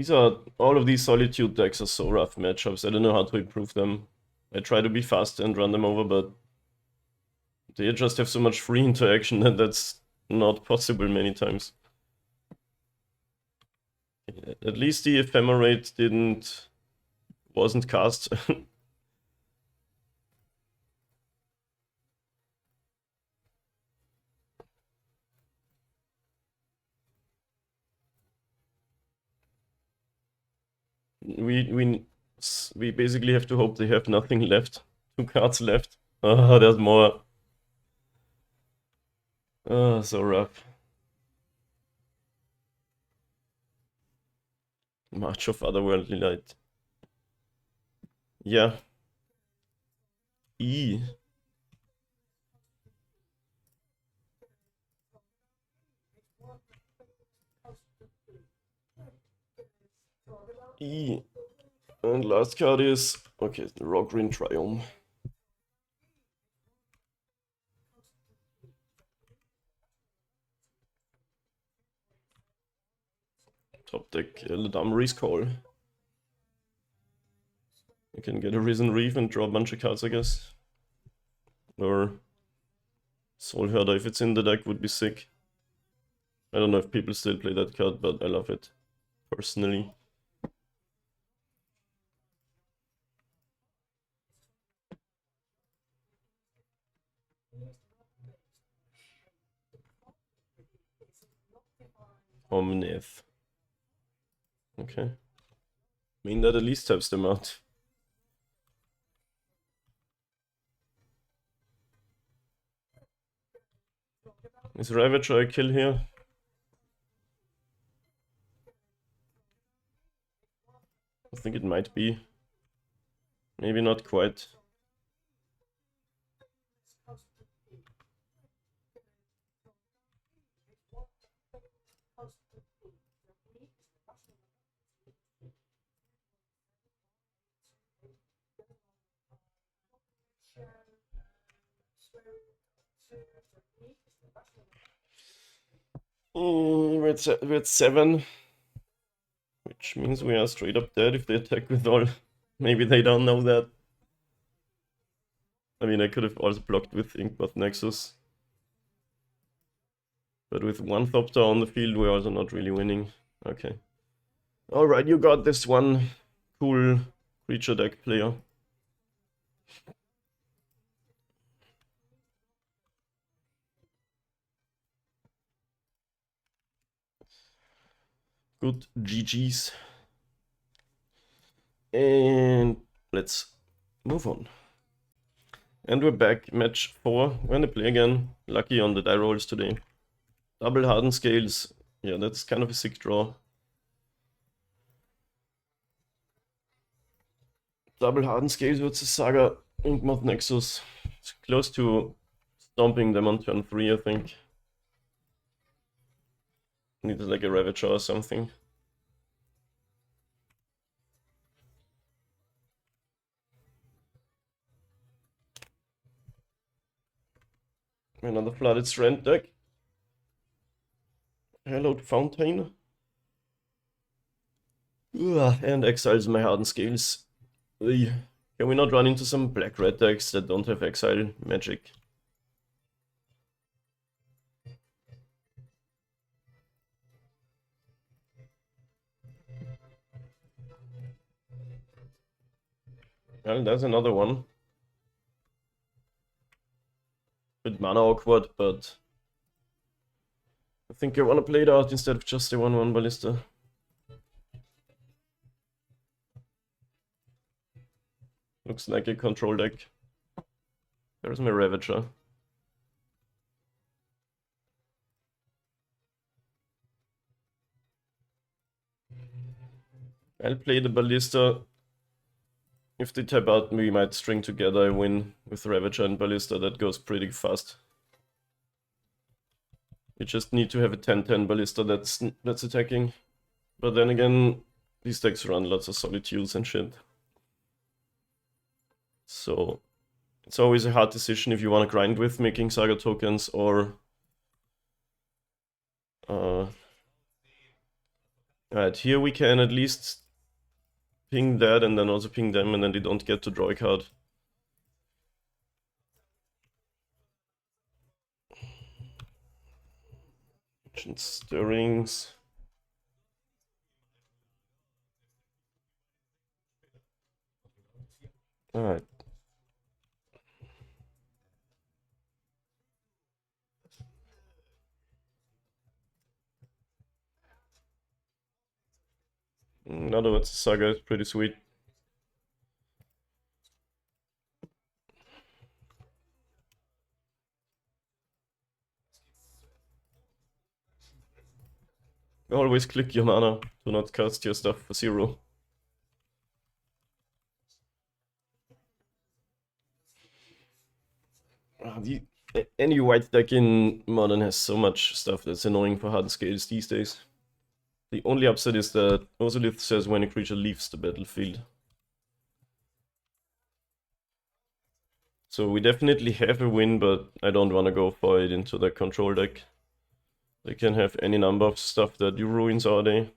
All of these Solitude decks are so rough matchups. I don't know how to improve them. I try to be fast and run them over, but they just have so much free interaction that that's not possible many times. At least the Ephemerate wasn't cast. We basically have to hope they have nothing left. 2 cards left. Oh, there's more. Oh, so rough. March of Otherworldly Light. Yeah. E. E. And last card is... Okay, the Rock Green Triumph. Top deck, Ladamri's Call. I can get a Risen Reef and draw a bunch of cards, I guess. Or Soul Herder, if it's in the deck, would be sick. I don't know if people still play that card, but I love it, personally. Omnith. Okay. I mean, that at least helps them out. Is Ravager a kill here? I think it might be. Maybe not quite. We're at 7. Which means we are straight up dead if they attack with all. Maybe they don't know that. I mean, I could have also blocked with Yawgmoth Nexus. But with one Thopter on the field, we're also not really winning. Okay. Alright, you got this one cool creature deck player. Good GG's. And let's move on. And we're back, match 4. We're gonna play again. Lucky on the die rolls today. Double Hardened Scales. Yeah, that's kind of a sick draw. Double Hardened Scales versus Saga Yawgmoth Nexus. It's close to stomping them on turn 3, I think. Needs like a Ravager or something. Another Flooded Strand deck. Hallowed Fountain. And exiles my Hardened Scales. Can we not run into some black-red decks that don't have exile magic? Well, there's another one. Bit mana awkward, but I think I want to play it out instead of just a 1-1 Ballista. Looks like a control deck. There's my Ravager. I'll play the Ballista. If they tap out, we might string together a win with Ravager and Ballista. That goes pretty fast. You just need to have a 10-10 Ballista that's attacking. But then again, these decks run lots of Solitudes and shit. So it's always a hard decision if you want to grind with making Saga tokens or... Alright, here we can at least ping that and then also ping them, and then they don't get to draw a card. Ancient Stirrings. Alright. In other words, Saga is pretty sweet. Always click your mana, do not cast your stuff for 0. Any white deck in Modern has so much stuff that's annoying for Hardened Scales these days. The only upside is that Ozolith says when a creature leaves the battlefield. So we definitely have a win, but I don't want to go for it into the control deck. They can have any number of stuff that you ruins our day.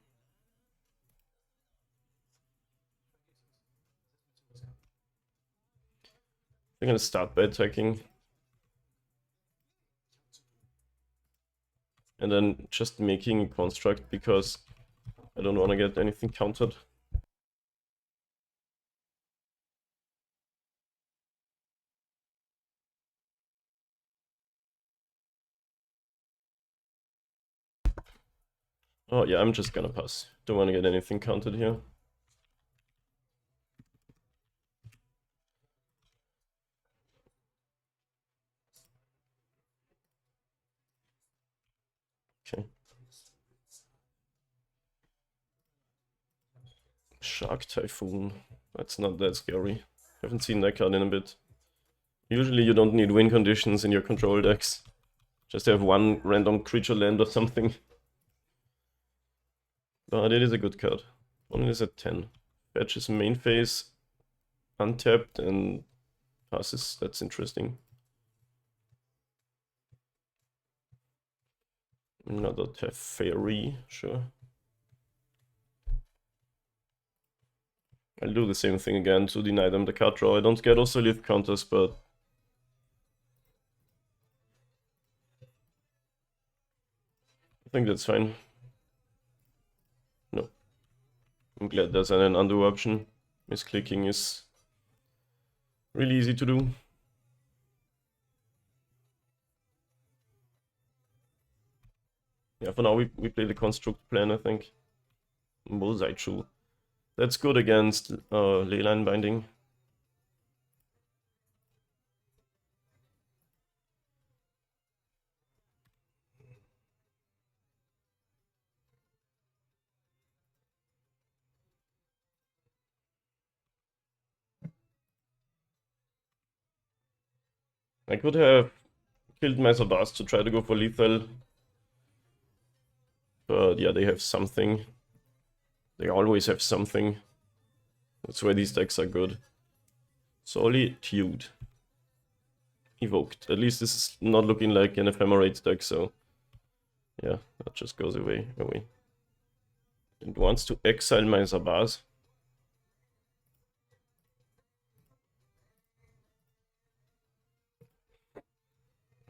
They're gonna start by attacking. And then just making a construct because I don't want to get anything countered. Oh yeah, I'm just gonna pass. Don't want to get anything countered here. Okay. Shark Typhoon. That's not that scary. Haven't seen that card in a bit. Usually you don't need win conditions in your control decks. Just have one random creature land or something. But it is a good card. One is at 10. Fetches main phase, untapped, and passes. That's interesting. Another Teferi, sure. I'll do the same thing again to deny them the card draw. I don't get also Lith counters, but I think that's fine. No. I'm glad there's an undo option. Misclicking is really easy to do. Yeah, for now we play the construct plan, I think. Mosaichu. That's good against Leyline Binding. I could have killed my Sabas to try to go for lethal. But yeah, they have something. They always have something. That's why these decks are good. Solitude. Evoked. At least this is not looking like an Ephemerate deck, so yeah, that just goes away. It wants to exile my Zabaz.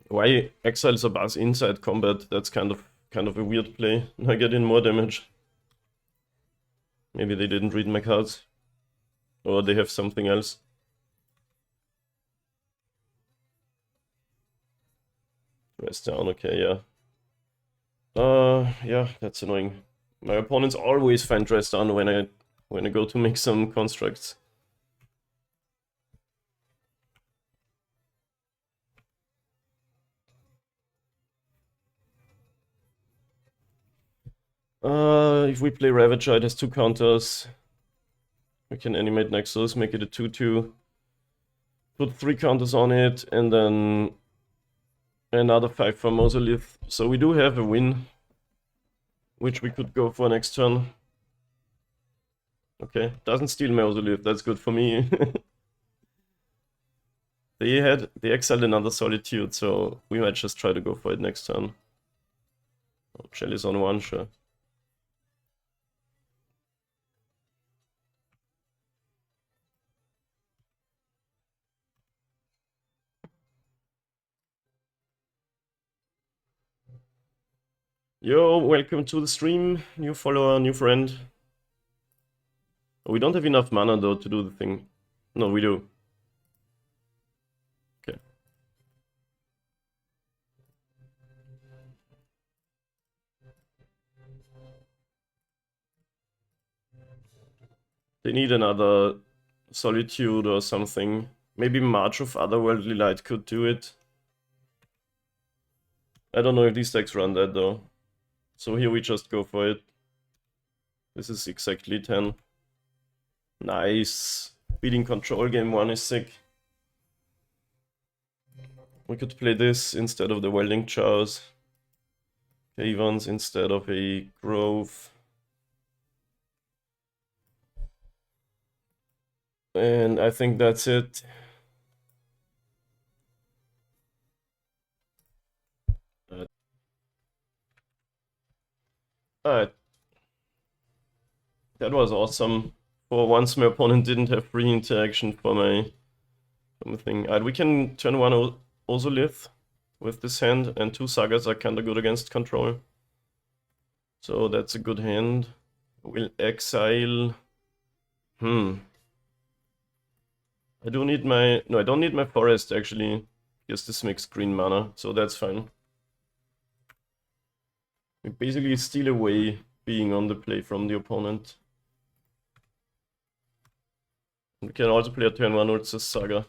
Why exile Zabaz inside combat? That's kind of a weird play. I get in more damage. Maybe they didn't read my cards. Or they have something else. Rest down, okay, yeah. Yeah, that's annoying. My opponents always find dress down when I go to make some constructs. If we play Ravager, it has 2 counters. We can animate Nexus, make it a 2/2. Put 3 counters on it, and then another 5 for Mausolith. So we do have a win, which we could go for next turn. Okay, doesn't steal Mausolith, that's good for me. They exiled another Solitude, so we might just try to go for it next turn. Oh, Shelly's on 1, sure. Yo, welcome to the stream, new follower, new friend. We don't have enough mana though to do the thing. No, we do. Okay. They need another Solitude or something. Maybe March of Otherworldly Light could do it. I don't know if these decks run that though. So here we just go for it. This is exactly 10. Nice. Beating control game 1 is sick. We could play this instead of the Welding Jars. Avons instead of a Grove. And I think that's it. Alright. That was awesome. For once my opponent didn't have free interaction for my something. We can turn one Ozolith with this hand, and 2 Sagas are kinda good against control. So that's a good hand. We'll exile... I do need my... No, I don't need my forest, actually. Because this makes green mana, so that's fine. We basically steal away being on the play from the opponent. We can also play a turn 1 Urza's Saga.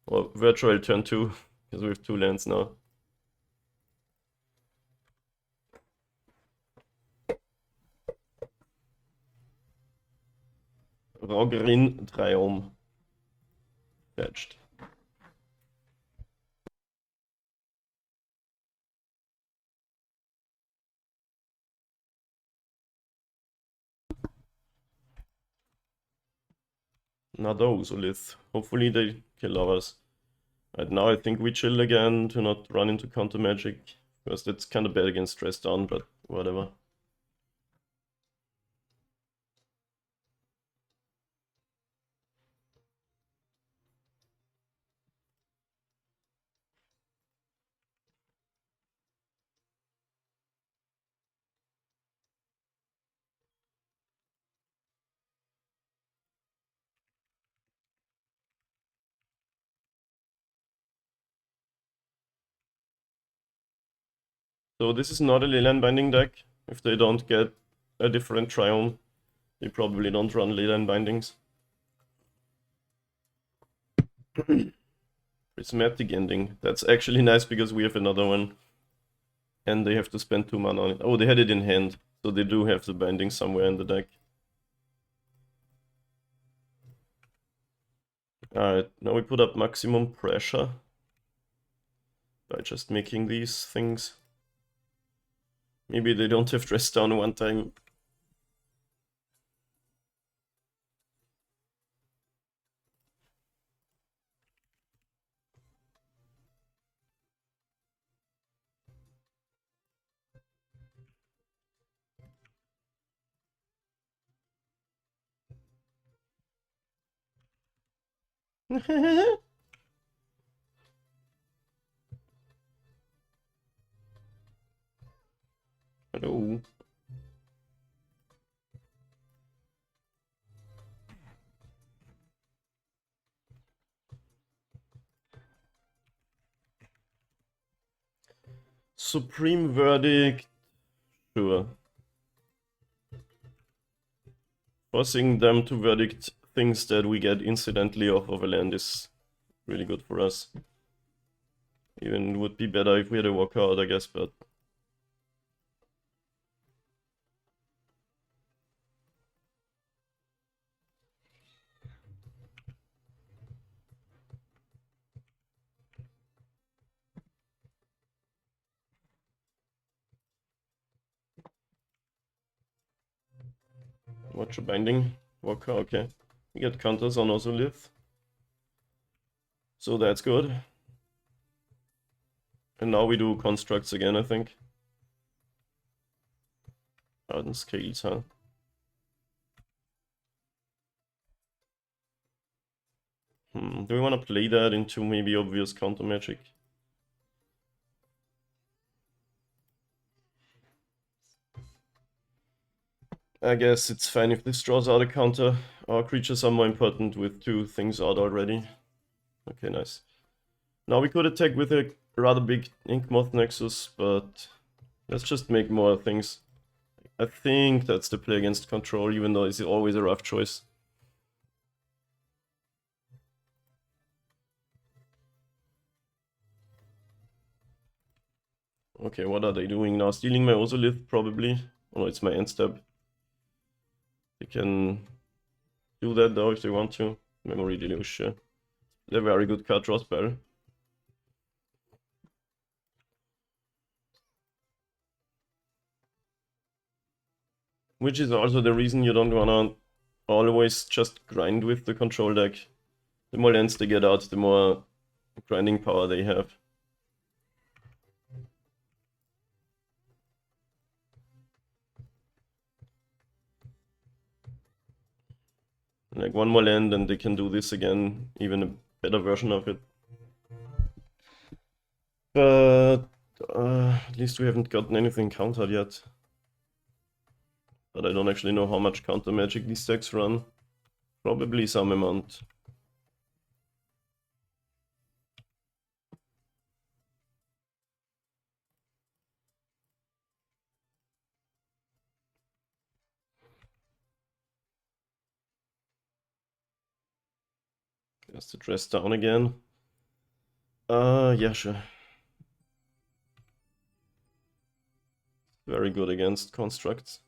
Or virtual turn 2, because we have 2 lands now. Rogrin 3 fetched. Another Ozolith. Hopefully they kill ours. Right now I think we chill again to not run into counter magic. Because that's kind of bad against stress down, but whatever. So this is not a Leyline Binding deck. If they don't get a different Triome, they probably don't run Leyline Bindings. Prismatic Ending. That's actually nice because we have another one. And they have to spend 2 mana on it. Oh, they had it in hand. So they do have the binding somewhere in the deck. Alright, now we put up maximum pressure. By just making these things. Maybe they don't have dress down one time. Hello. Supreme Verdict. Sure. Forcing them to verdict things that we get incidentally off of a land is really good for us. Even would be better if we had a walkout, I guess, but... Watch a binding. Walker, okay. We get counters on Ozolith. So that's good. And now we do constructs again, I think. Hardened scales, huh? Do we want to play that into maybe obvious counter magic? I guess it's fine if this draws out a counter. Our creatures are more important with 2 things out already. Okay, nice. Now we could attack with a rather big Yawgmoth Nexus, but let's just make more things. I think that's the play against control, even though it's always a rough choice. Okay, what are they doing now? Stealing my Ozolith, probably. Oh, it's my end step. They can do that though if they want to. Memory Deluge. They're a very good card draw spell. Which is also the reason you don't wanna always just grind with the control deck. The more lands they get out, the more grinding power they have. Like one more land and they can do this again, even a better version of it. But at least we haven't gotten anything countered yet. But I don't actually know how much counter magic these decks run. Probably some amount. There's the dress down again. Yeah, sure. Very good against constructs.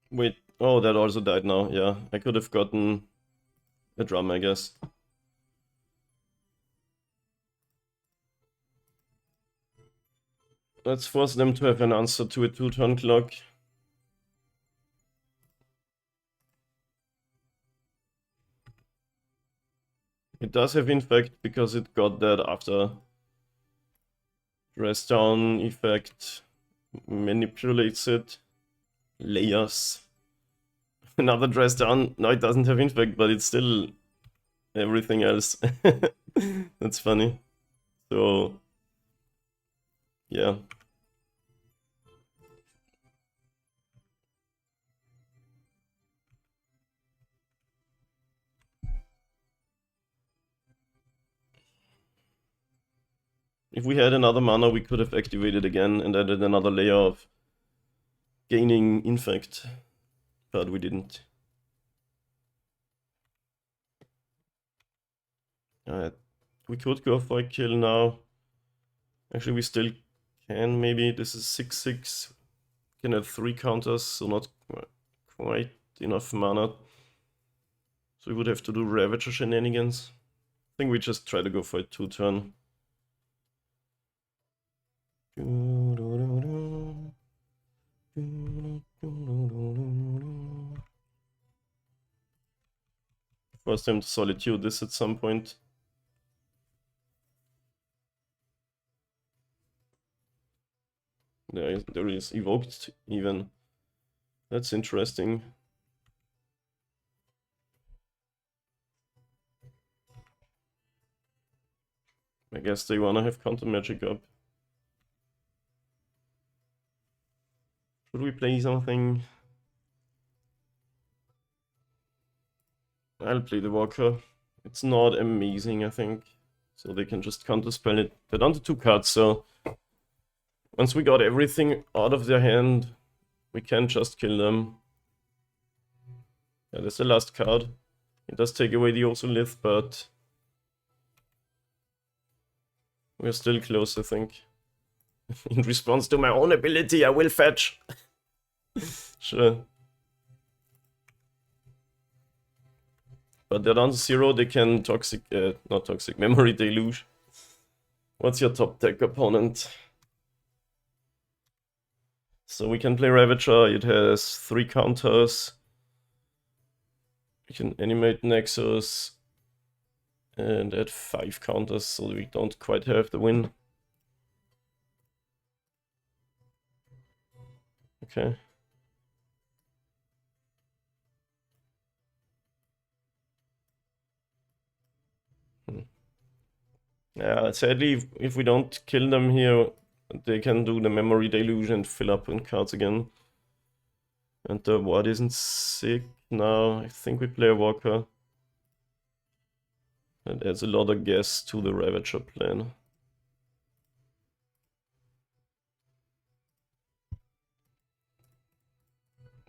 Wait, oh, that also died now. Yeah, I could have gotten a drum, I guess. Let's force them to have an answer to a 2-turn clock. It does have infect because it got that after dress down effect manipulates it. Layers. Another dress down. No, it doesn't have infect, but it's still everything else. That's funny. So, yeah. If we had another mana, we could have activated again and added another layer of gaining infect, but we didn't. We could go for a kill now. Actually, we still can, maybe. This is 6/6. Can have 3 counters, so not quite enough mana. So we would have to do Ravager shenanigans. I think we just try to go for a 2-turn. Force them to solitude this at some point. There is evoked even. That's interesting. I guess they wanna have counter magic up. Should we play something? I'll play the Walker. It's not amazing, I think. So they can just counterspell it. They're down to 2 cards, so once we got everything out of their hand, we can just kill them. Yeah, that's the last card. It does take away the Osolith, but we're still close, I think. In response to my own ability, I will fetch. Sure. But they're down to 0, they can not toxic, memory deluge. What's your top deck opponent? So we can play Ravager, it has 3 counters. We can animate Nexus and add 5 counters, so we don't quite have the win. Okay. Yeah, sadly, if we don't kill them here, they can do the memory deluge and fill up on cards again. And the ward isn't sick now. I think we play a Walker. That adds a lot of gas to the Ravager plan.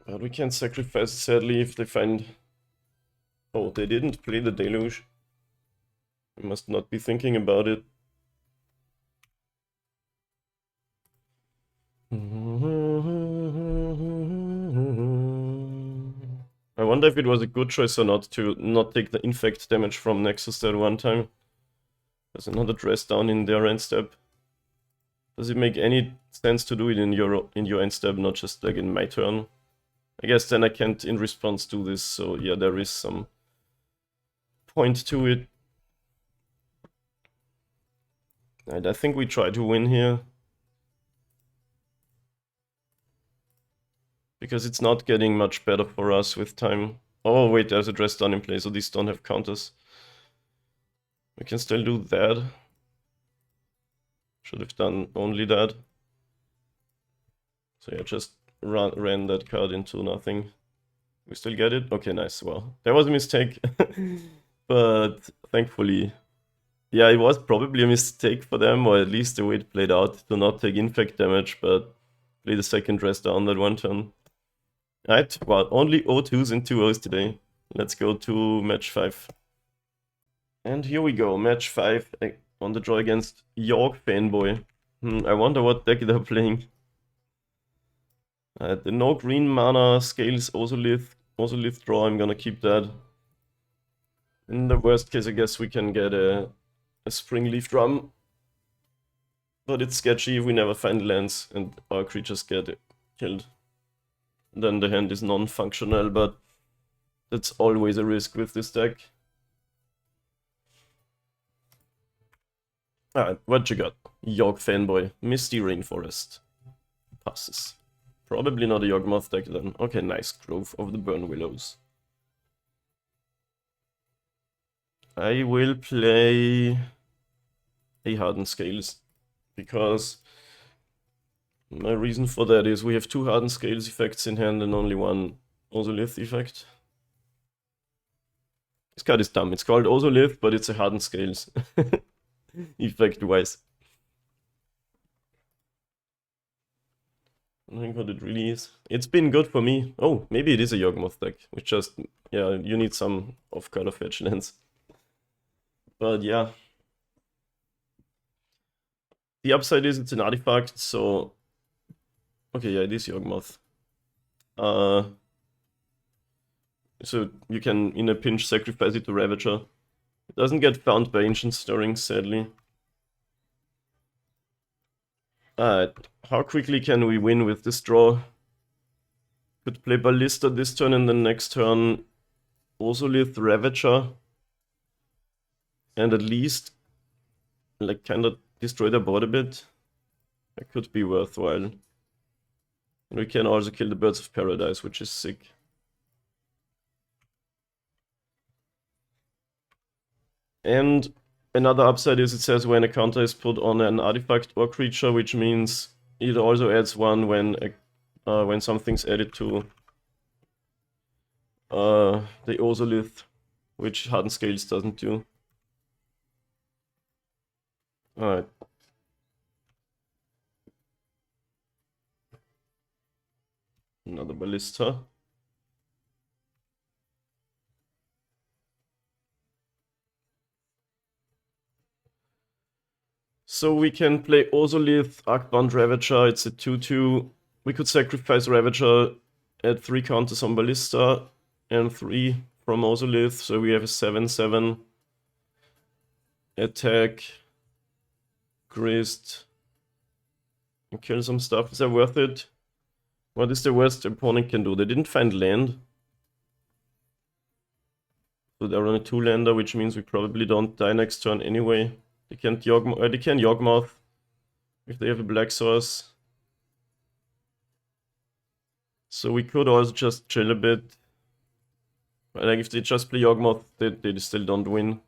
But we can't sacrifice, sadly, if they find... Oh, they didn't play the deluge. We must not be thinking about it. I wonder if it was a good choice or not to not take the infect damage from Nexus that one time. There's another dress down in their end step. Does it make any sense to do it in your end step, not just like in my turn? I guess then I can't in response do this, so yeah, there is some point to it. And I think we try to win here. Because it's not getting much better for us with time. Oh wait, there's a dress down in play, so these don't have counters. We can still do that. Should have done only that. So yeah, just ran that card into nothing. We still get it? Okay, nice. Well, that was a mistake. But thankfully, yeah, it was probably a mistake for them, or at least the way it played out, to not take infect damage, but play the second dress down that one turn. Right, well, only 0-2s and 2-0s today. Let's go to match 5. And here we go, match 5 on the draw against York Fanboy. I wonder what deck they're playing. The no green mana scales Ozolith draw, I'm gonna keep that. In the worst case, I guess we can get a Spring Leaf Drum. But it's sketchy if we never find lands and our creatures get killed. Then the hand is non-functional, but that's always a risk with this deck. Alright, what you got? York Fanboy, Misty Rainforest. Passes. Probably not a Yawgmoth deck then. Okay, nice. Growth of the Burn Willows. I will play a Hardened Scales, because my reason for that is we have 2 Hardened Scales effects in hand and only 1 Ozolith effect. This card is dumb. It's called Ozolith, but it's a Hardened Scales. Effect-wise. I think what it really is. It's been good for me. Oh, maybe it is a Yawgmoth deck, which just, yeah, you need some off-color fetch lands. But yeah. The upside is it's an artifact, so... Okay, yeah, it is Yawgmoth. So you can, in a pinch, sacrifice it to Ravager. It doesn't get found by Ancient Stirring, sadly. How quickly can we win with this draw? Could play Ballista this turn and then next turn Ozolith Ravager. And at least, like, kind of destroy their board a bit. That could be worthwhile. And we can also kill the Birds of Paradise, which is sick. And another upside is it says when a counter is put on an artifact or creature, which means it also adds 1 when something's added to the Ozolith, which Hardened Scales doesn't do. Alright. Another Ballista. So we can play Ozolith, Arcbound Ravager, it's a 2-2. We could sacrifice Ravager, add 3 counters on Ballista, and 3 from Ozolith, so we have a 7-7. Attack, Grist, and kill some stuff. Is that worth it? What is the worst the opponent can do? They didn't find land. So they're on a 2-lander, which means we probably don't die next turn anyway. They can Yawgmoth if they have a black source. So we could also just chill a bit. Like if they just play Yawgmoth, they still don't win.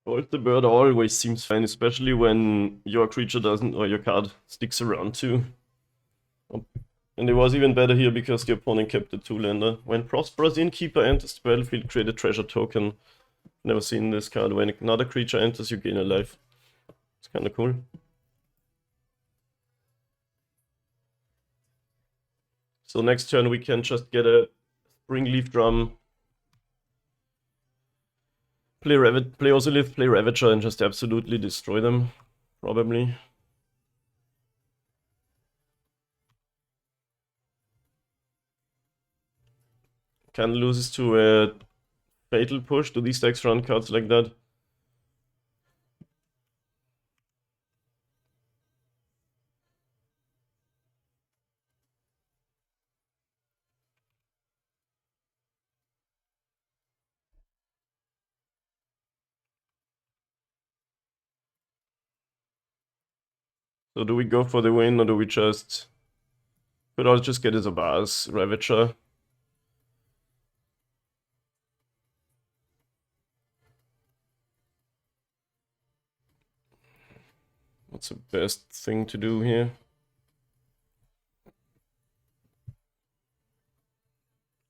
Bolt the Bird always seems fine, especially when your creature doesn't, or your card sticks around too. And it was even better here because the opponent kept the 2-lander. When Prosperous Innkeeper enters the battlefield, create a treasure token. Never seen this card. When another creature enters, you gain a life. It's kinda cool. So next turn we can just get a Spring Leaf Drum, play Ozolith, play Ravager, and just absolutely destroy them, probably. Can loses to a Fatal Push. Do these decks run cards like that? So do we go for the win, or do we just... Could also just get his Abaz, Ravager. What's the best thing to do here?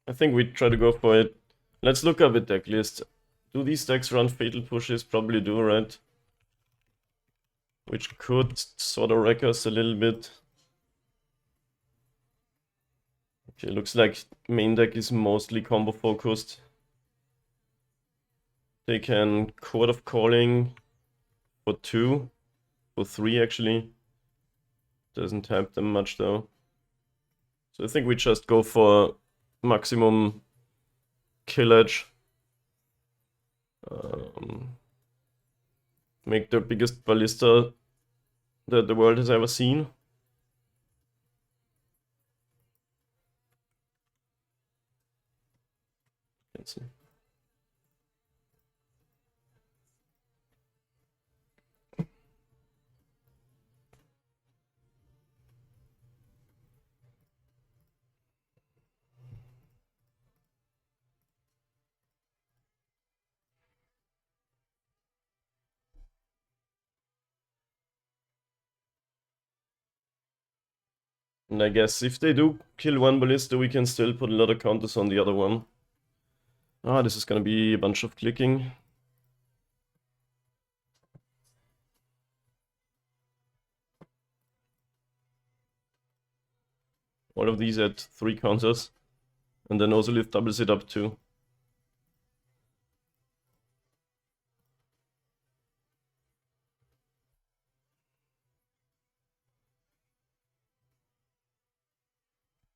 I think we try to go for it. Let's look up a deck list. Do these decks run Fatal Pushes? Probably do, right? Which could sort of wreck us a little bit. Okay, looks like main deck is mostly combo focused. They can Court of Calling for 2, for 3 actually. Doesn't help them much though. So I think we just go for maximum killage. Make the biggest ballista that the world has ever seen. Let's see. And I guess if they do kill one ballista, we can still put a lot of counters on the other one. Ah, this is gonna be a bunch of clicking. All of these at 3 counters. And then Ozolith doubles it up too.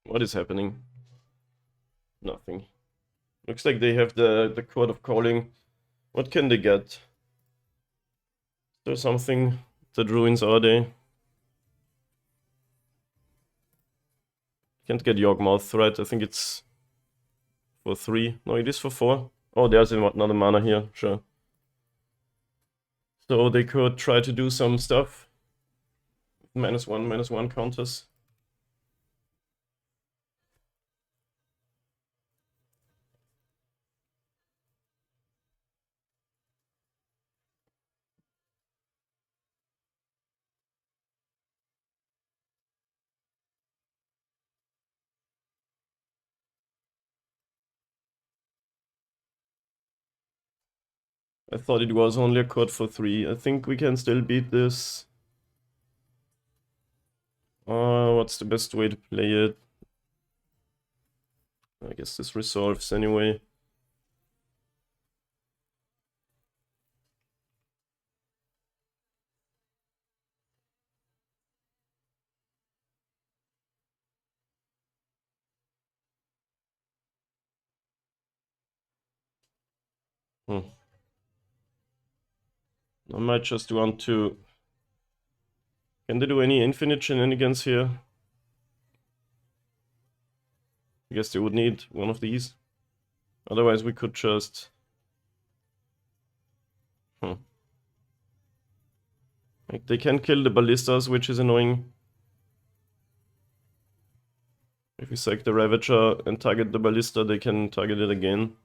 What is happening? Nothing. Looks like they have the Court of Calling. What can they get? Is there something that ruins our day? Can't get Yawgmoth, right? I think it's for 3. No, it is for 4. Oh, there's another mana here, sure. So they could try to do some stuff. -1/-1 counters. I thought it was only a Court for 3. I think we can still beat this. What's the best way to play it? I guess this resolves anyway. I might just want to... Can they do any infinite shenanigans here? I guess they would need one of these. Otherwise we could just... Like, they can kill the ballistas, which is annoying. If we sack the Ravager and target the ballista, they can target it again.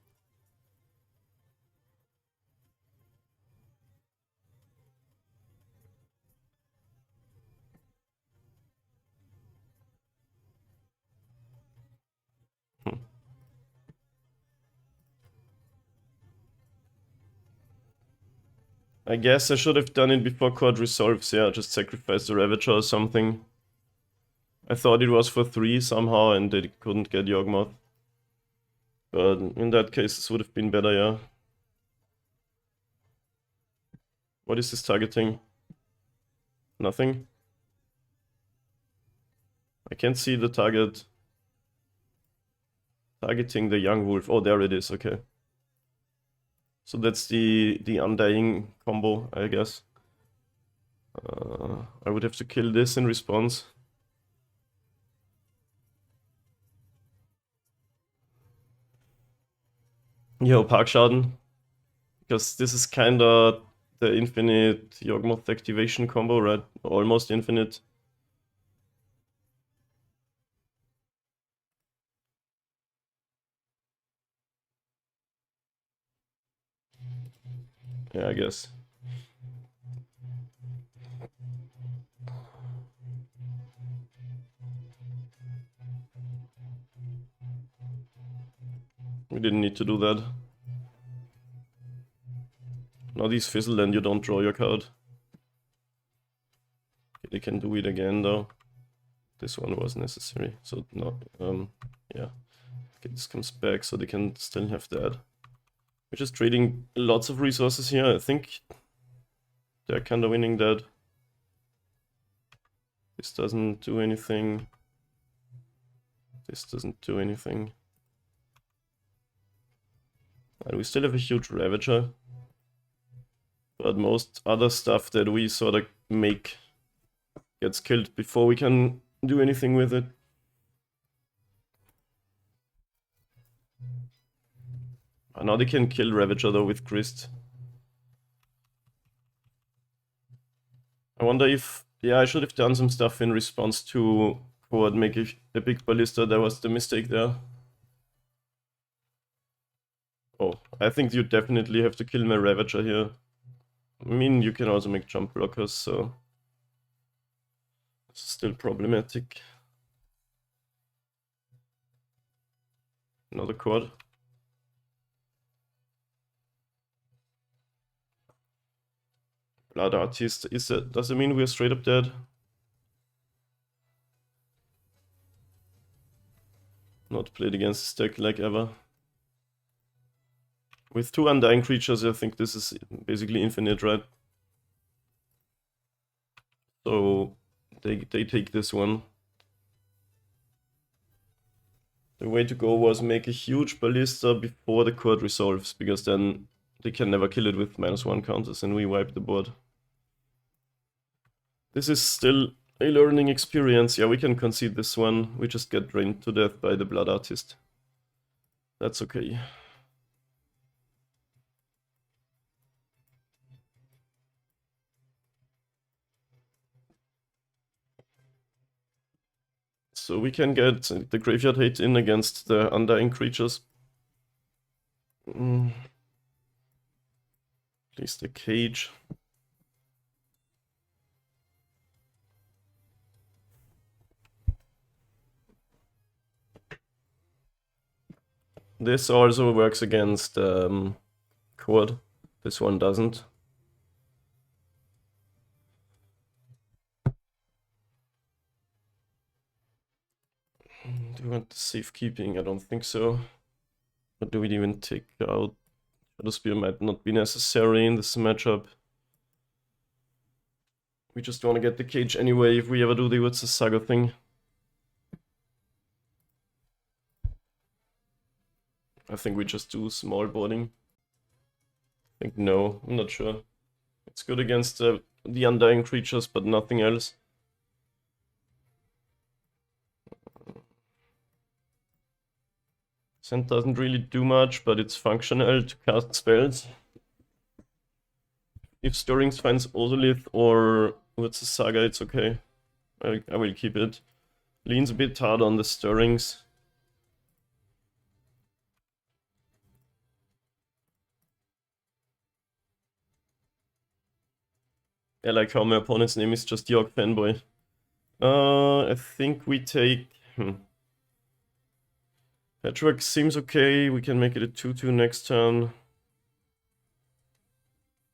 I guess I should have done it before Court resolves, yeah, just sacrifice the Ravager or something. I thought it was for 3 somehow and they couldn't get Yawgmoth. But in that case, this would have been better, yeah. What is this targeting? Nothing? I can't see the target. Targeting the young wolf. Oh, there it is, okay. So that's the undying combo, I guess. I would have to kill this in response. Yo, Parkschaden. Because this is kinda the infinite Yawgmoth activation combo, right? Almost infinite. Yeah, I guess. We didn't need to do that. Now these fizzle and you don't draw your card. Okay, they can do it again though. This one was necessary, so no, yeah. Okay, this comes back so they can still have that. We're just trading lots of resources here. I think they're kind of winning that. This doesn't do anything. This doesn't do anything. And we still have a huge Ravager. But most other stuff that we sort of make gets killed before we can do anything with it. Now they can kill Ravager though with Grist. I wonder if... Yeah, I should have done some stuff in response to Quad make a big ballista. That was the mistake there. Oh, I think you definitely have to kill my Ravager here. I mean, you can also make jump blockers, so... It's still problematic. Another Quad. Blood Artist, does it mean we're straight up dead? Not played against this deck like ever. With 2 undying creatures, I think this is basically infinite, right? So they take this one. The way to go was make a huge ballista before the Quad resolves, because then they can never kill it with -1 counters and we wipe the board. This is still a learning experience. Yeah, we can concede this one. We just get drained to death by the Blood Artist. That's okay. So we can get the Graveyard Hate in against the Undying creatures. Place the Cage. This also works against Quad. This one doesn't. Do we want safekeeping? I don't think so. But do we even take out? Shadow Spear might not be necessary in this matchup. We just want to get the cage anyway if we ever do the Urza Saga thing. I think we just do small boarding. I think no, I'm not sure. It's good against the Undying creatures, but nothing else. Sand doesn't really do much, but it's functional to cast spells. If Stirrings finds Ozolith or Urza Saga, it's okay. I will keep it. Leans a bit hard on the Stirrings. I like how my opponent's name is just York Fanboy. I think we take... Patchwork seems okay. We can make it a 2-2 next turn.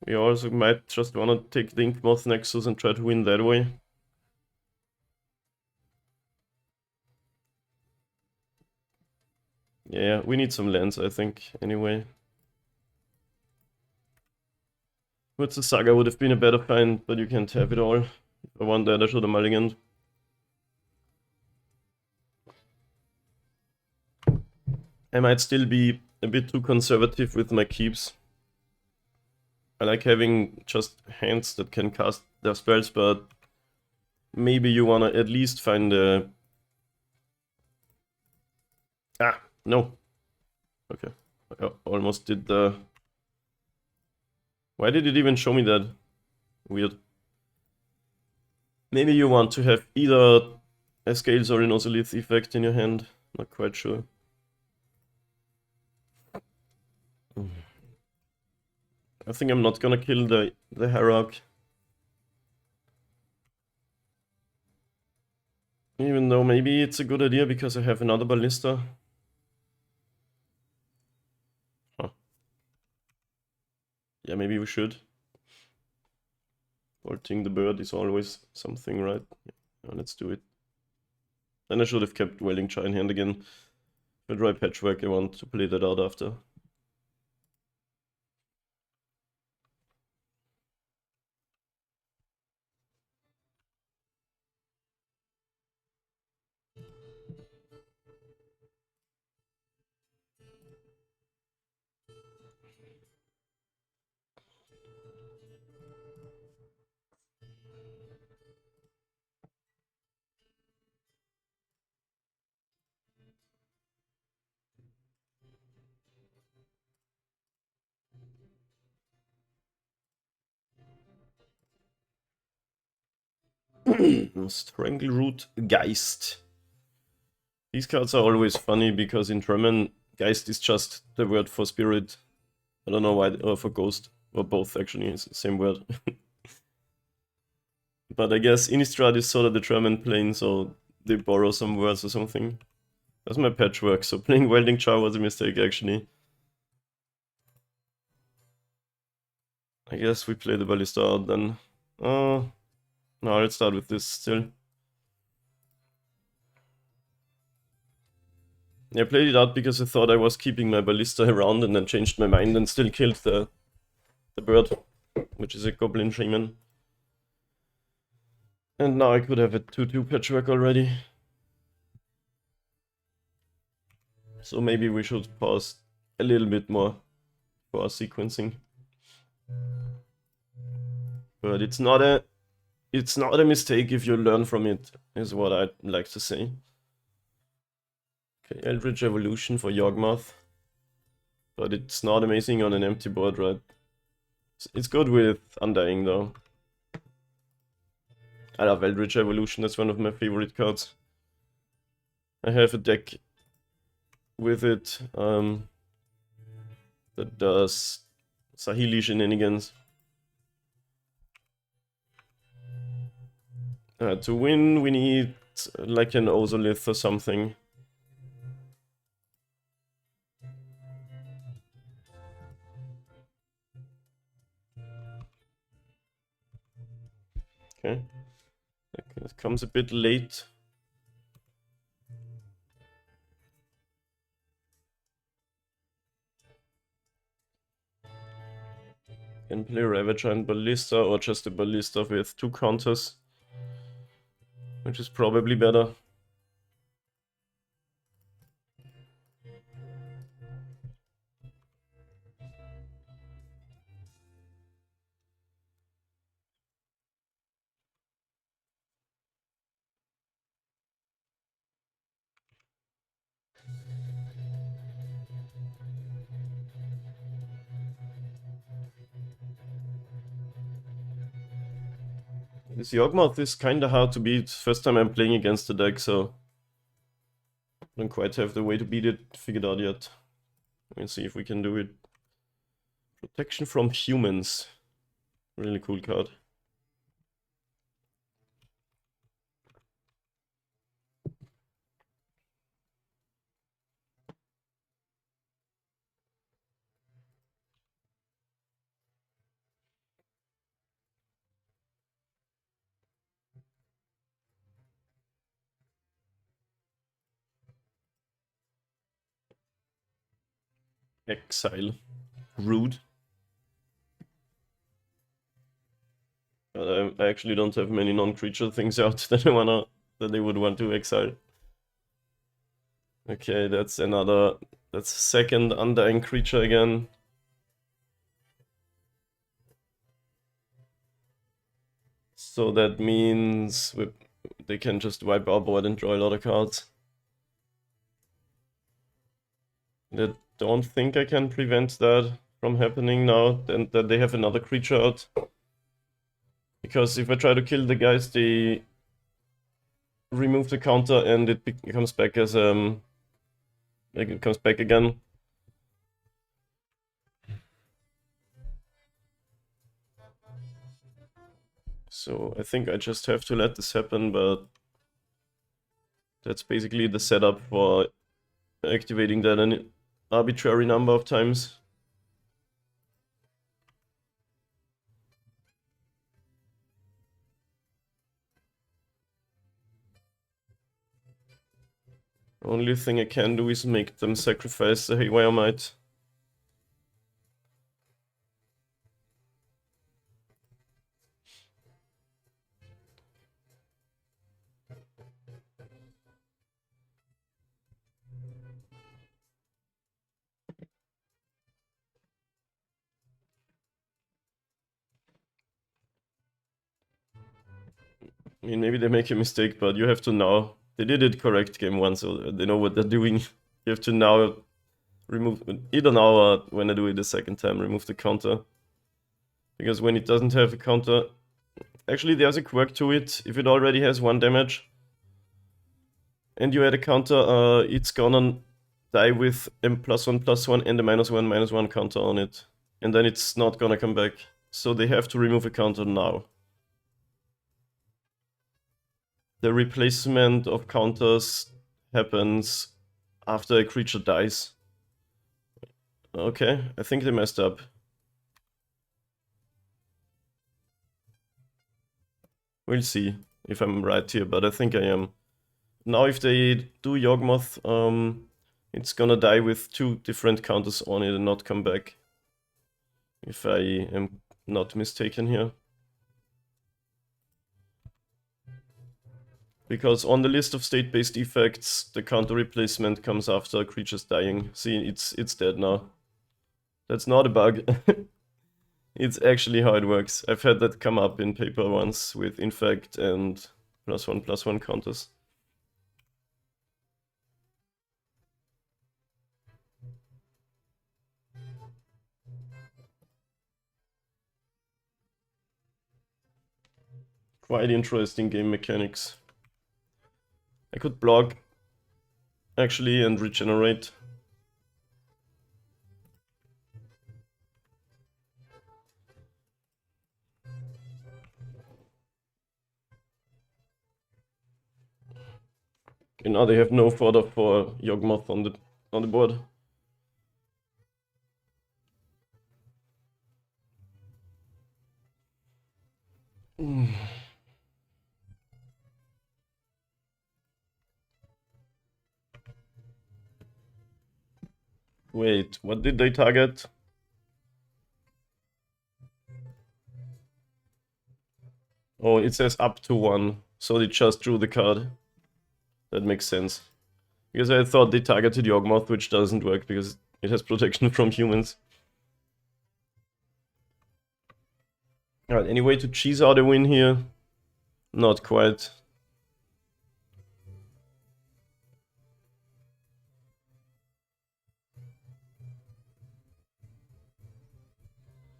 We also might just want to take the Yawgmoth Nexus and try to win that way. Yeah, we need some lands, I think, anyway. With the Saga would have been a better find, but you can't have it all. If I want that, I should have mulliganed. I might still be a bit too conservative with my keeps. I like having just hands that can cast their spells, but maybe you wanna at least find a... Ah, no. Okay, I almost did the... Why did it even show me that? Weird. Maybe you want to have either a Scales or an Ozolith effect in your hand. Not quite sure. I think I'm not gonna kill the Hierarch. Even though maybe it's a good idea because I have another Ballista. Huh. Yeah, maybe we should. Bolting the bird is always something, right? Yeah, let's do it. Then I should have kept Welding Char in hand again. If I draw Patchwork, I want to play that out after. Strangleroot Geist. These cards are always funny because in German, Geist is just the word for spirit. I don't know why, or for ghost, or both actually, it's the same word. But I guess Innistrad is sort of the German plane, so they borrow some words or something. That's my Patchwork, so playing Welding Char was a mistake actually. I guess we play the Ballista out then. No, let's start with this still. I played it out because I thought I was keeping my Ballista around and then changed my mind and still killed the bird, which is a Goblin Shaman. And now I could have a 2-2 Patchwork already. So maybe we should pause a little bit more for our sequencing. But it's not a mistake if you learn from it, is what I'd like to say. Okay, Eldritch Evolution for Yawgmoth. But it's not amazing on an empty board, right? It's good with Undying though. I love Eldritch Evolution, that's one of my favorite cards. I have a deck with it that does Sahili shenanigans. To win, we need like an Ozolith or something. Okay. It comes a bit late. Can play Ravager and Ballista or just a Ballista with 2 counters, which is probably better. This Yawgmoth is kinda hard to beat. First time I'm playing against the deck, so I don't quite have the way to beat it figured out yet. We'll see if we can do it. Protection from humans. Really cool card. Exile. Rude. I actually don't have many non-creature things out that they would want to exile. Okay, that's second Undying creature again. So that means they can just wipe our board and draw a lot of cards. I don't think I can prevent that from happening now, and that they have another creature out. Because if I try to kill the guys, they remove the counter and it comes back as like it comes back again. So I think I just have to let this happen, but that's basically the setup for activating that an arbitrary number of times. Only thing I can do is make them sacrifice the Haywire Might. I mean, maybe they make a mistake, but you have to now. They did it correct game one, so they know what they're doing. You have to now remove, either now or when I do it the second time, remove the counter. Because when it doesn't have a counter, actually there's a quirk to it. If it already has 1 damage and you add a counter, it's gonna die with a +1/+1 and a -1/-1 counter on it. And then it's not gonna come back. So they have to remove a counter now. The replacement of counters happens after a creature dies. Okay, I think they messed up. We'll see if I'm right here, but I think I am. Now if they do Yawgmoth, it's gonna die with 2 different counters on it and not come back. If I am not mistaken here. Because on the list of state-based effects, the counter replacement comes after creatures dying. See, it's dead now. That's not a bug. It's actually how it works. I've had that come up in paper once with infect and +1/+1 counters. Quite interesting game mechanics. I could block, actually, and regenerate. Okay, now they have no fodder for Yawgmoth on the board. Wait, what did they target? Oh, it says up to 1, so they just drew the card. That makes sense. Because I thought they targeted Yawgmoth, which doesn't work because it has protection from humans. Alright, any way to cheese out a win here? Not quite.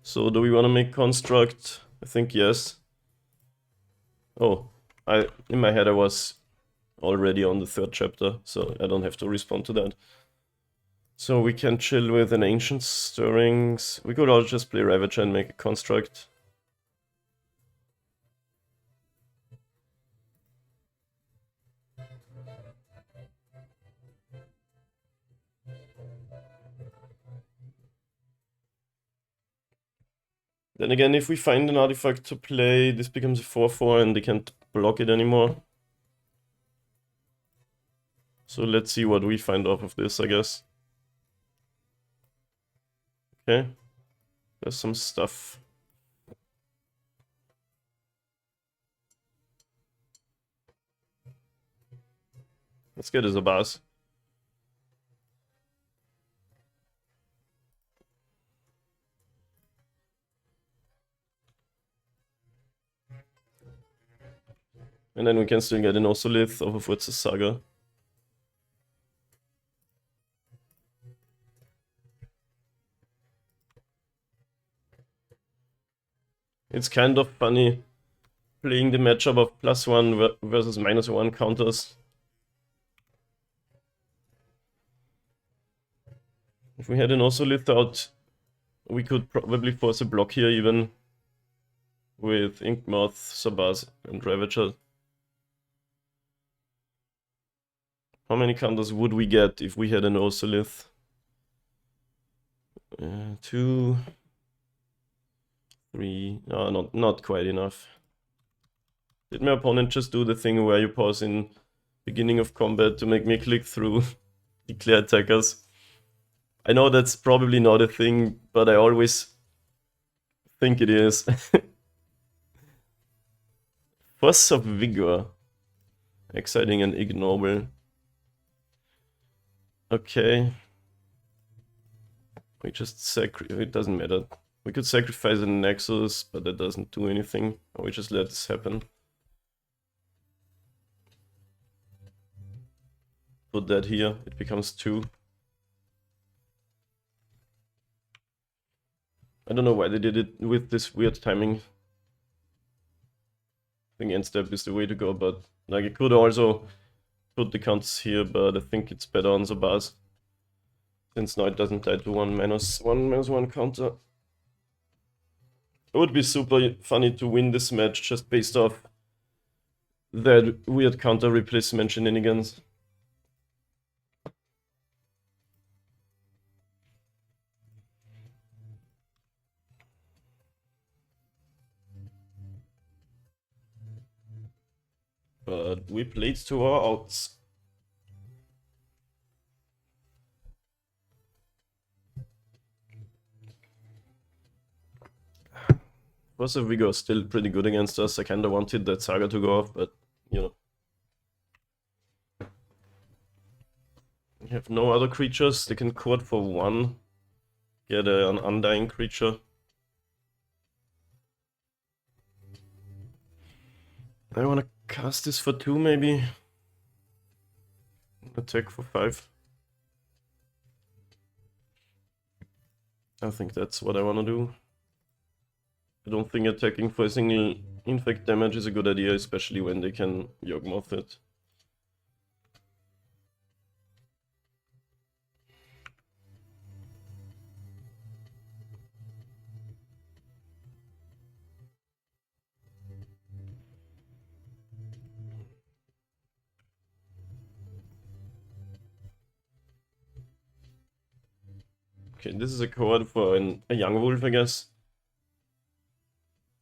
So do we want to make construct? I think yes. Oh, in my head I was already on the 3rd chapter, so I don't have to respond to that. So we can chill with an Ancient Stirrings. We could also just play Ravager and make a construct. Then again, if we find an artifact to play, this becomes a 4/4 and they can't block it anymore. So let's see what we find off of this, I guess. Okay. There's some stuff. Let's get his Abaz. And then we can still get an Osolith off of What's the Saga. It's kind of funny playing the matchup of +1 versus -1 counters. If we had an Osolith out, we could probably force a block here even with Yawgmoth, Sabaz, and Ravager. How many counters would we get if we had an Osolith? 2, 3. No, not quite enough. Did my opponent just do the thing where you pause in beginning of combat to make me click through declare attackers? I know that's probably not a thing, but I always think it is. Force of Vigor. Exciting and ignoble. Okay. We just it doesn't matter. We could sacrifice a Nexus, but that doesn't do anything. Or we just let this happen. Put that here, it becomes 2. I don't know why they did it with this weird timing. I think end step is the way to go, but like it could also put the counters here, but I think it's better on the bars. Since now it doesn't die to 1/-1 counter. It would be super funny to win this match just based off that weird counter replacement shenanigans. But we played to our outs. Force of Vigor is still pretty good against us. I kinda wanted that Saga to go off, but you know. We have no other creatures. They can court for 1. Get an Undying creature. I wanna cast this for 2 maybe. Attack for 5. I think that's what I wanna do. I don't think attacking for a single infect damage is a good idea, especially when they can Yawgmoth it. Okay, this is a card for a Yawgmoth, I guess.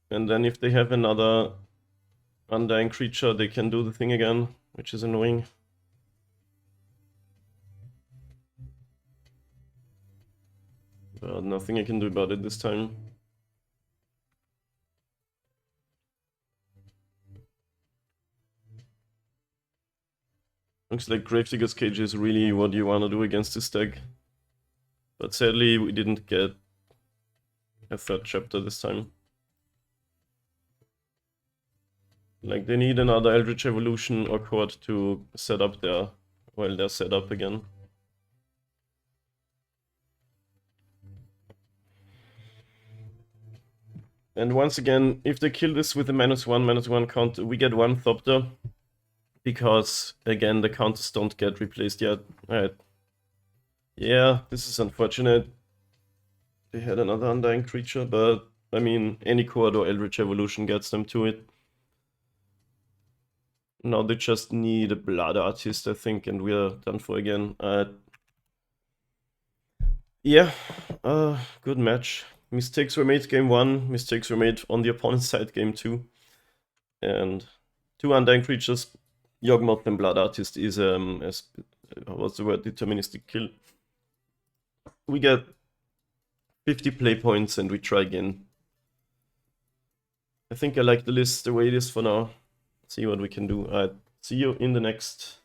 And then if they have another Undying creature, they can do the thing again, which is annoying. But nothing I can do about it this time. Looks like Gravedigger's Cage is really what you want to do against this deck. But sadly, we didn't get a 3rd chapter this time. Like, they need another Eldritch Evolution or Court to set up their... well, they're set up again. And once again, if they kill this with a -1/-1 counter, we get 1 Thopter. Because, again, the counters don't get replaced yet. Alright. Yeah, this is unfortunate. They had another Undying creature, but, I mean, any Court or Eldritch Evolution gets them to it. Now they just need a Blood Artist, I think, and we are done for again. Yeah, good match. Mistakes were made game 1, mistakes were made on the opponent's side game 2. And 2 Undying creatures, Yawgmoth and Blood Artist is, what's the word, deterministic kill. We get 50 play points and we try again. I think I like the list the way it is for now. See what we can do. See you in the next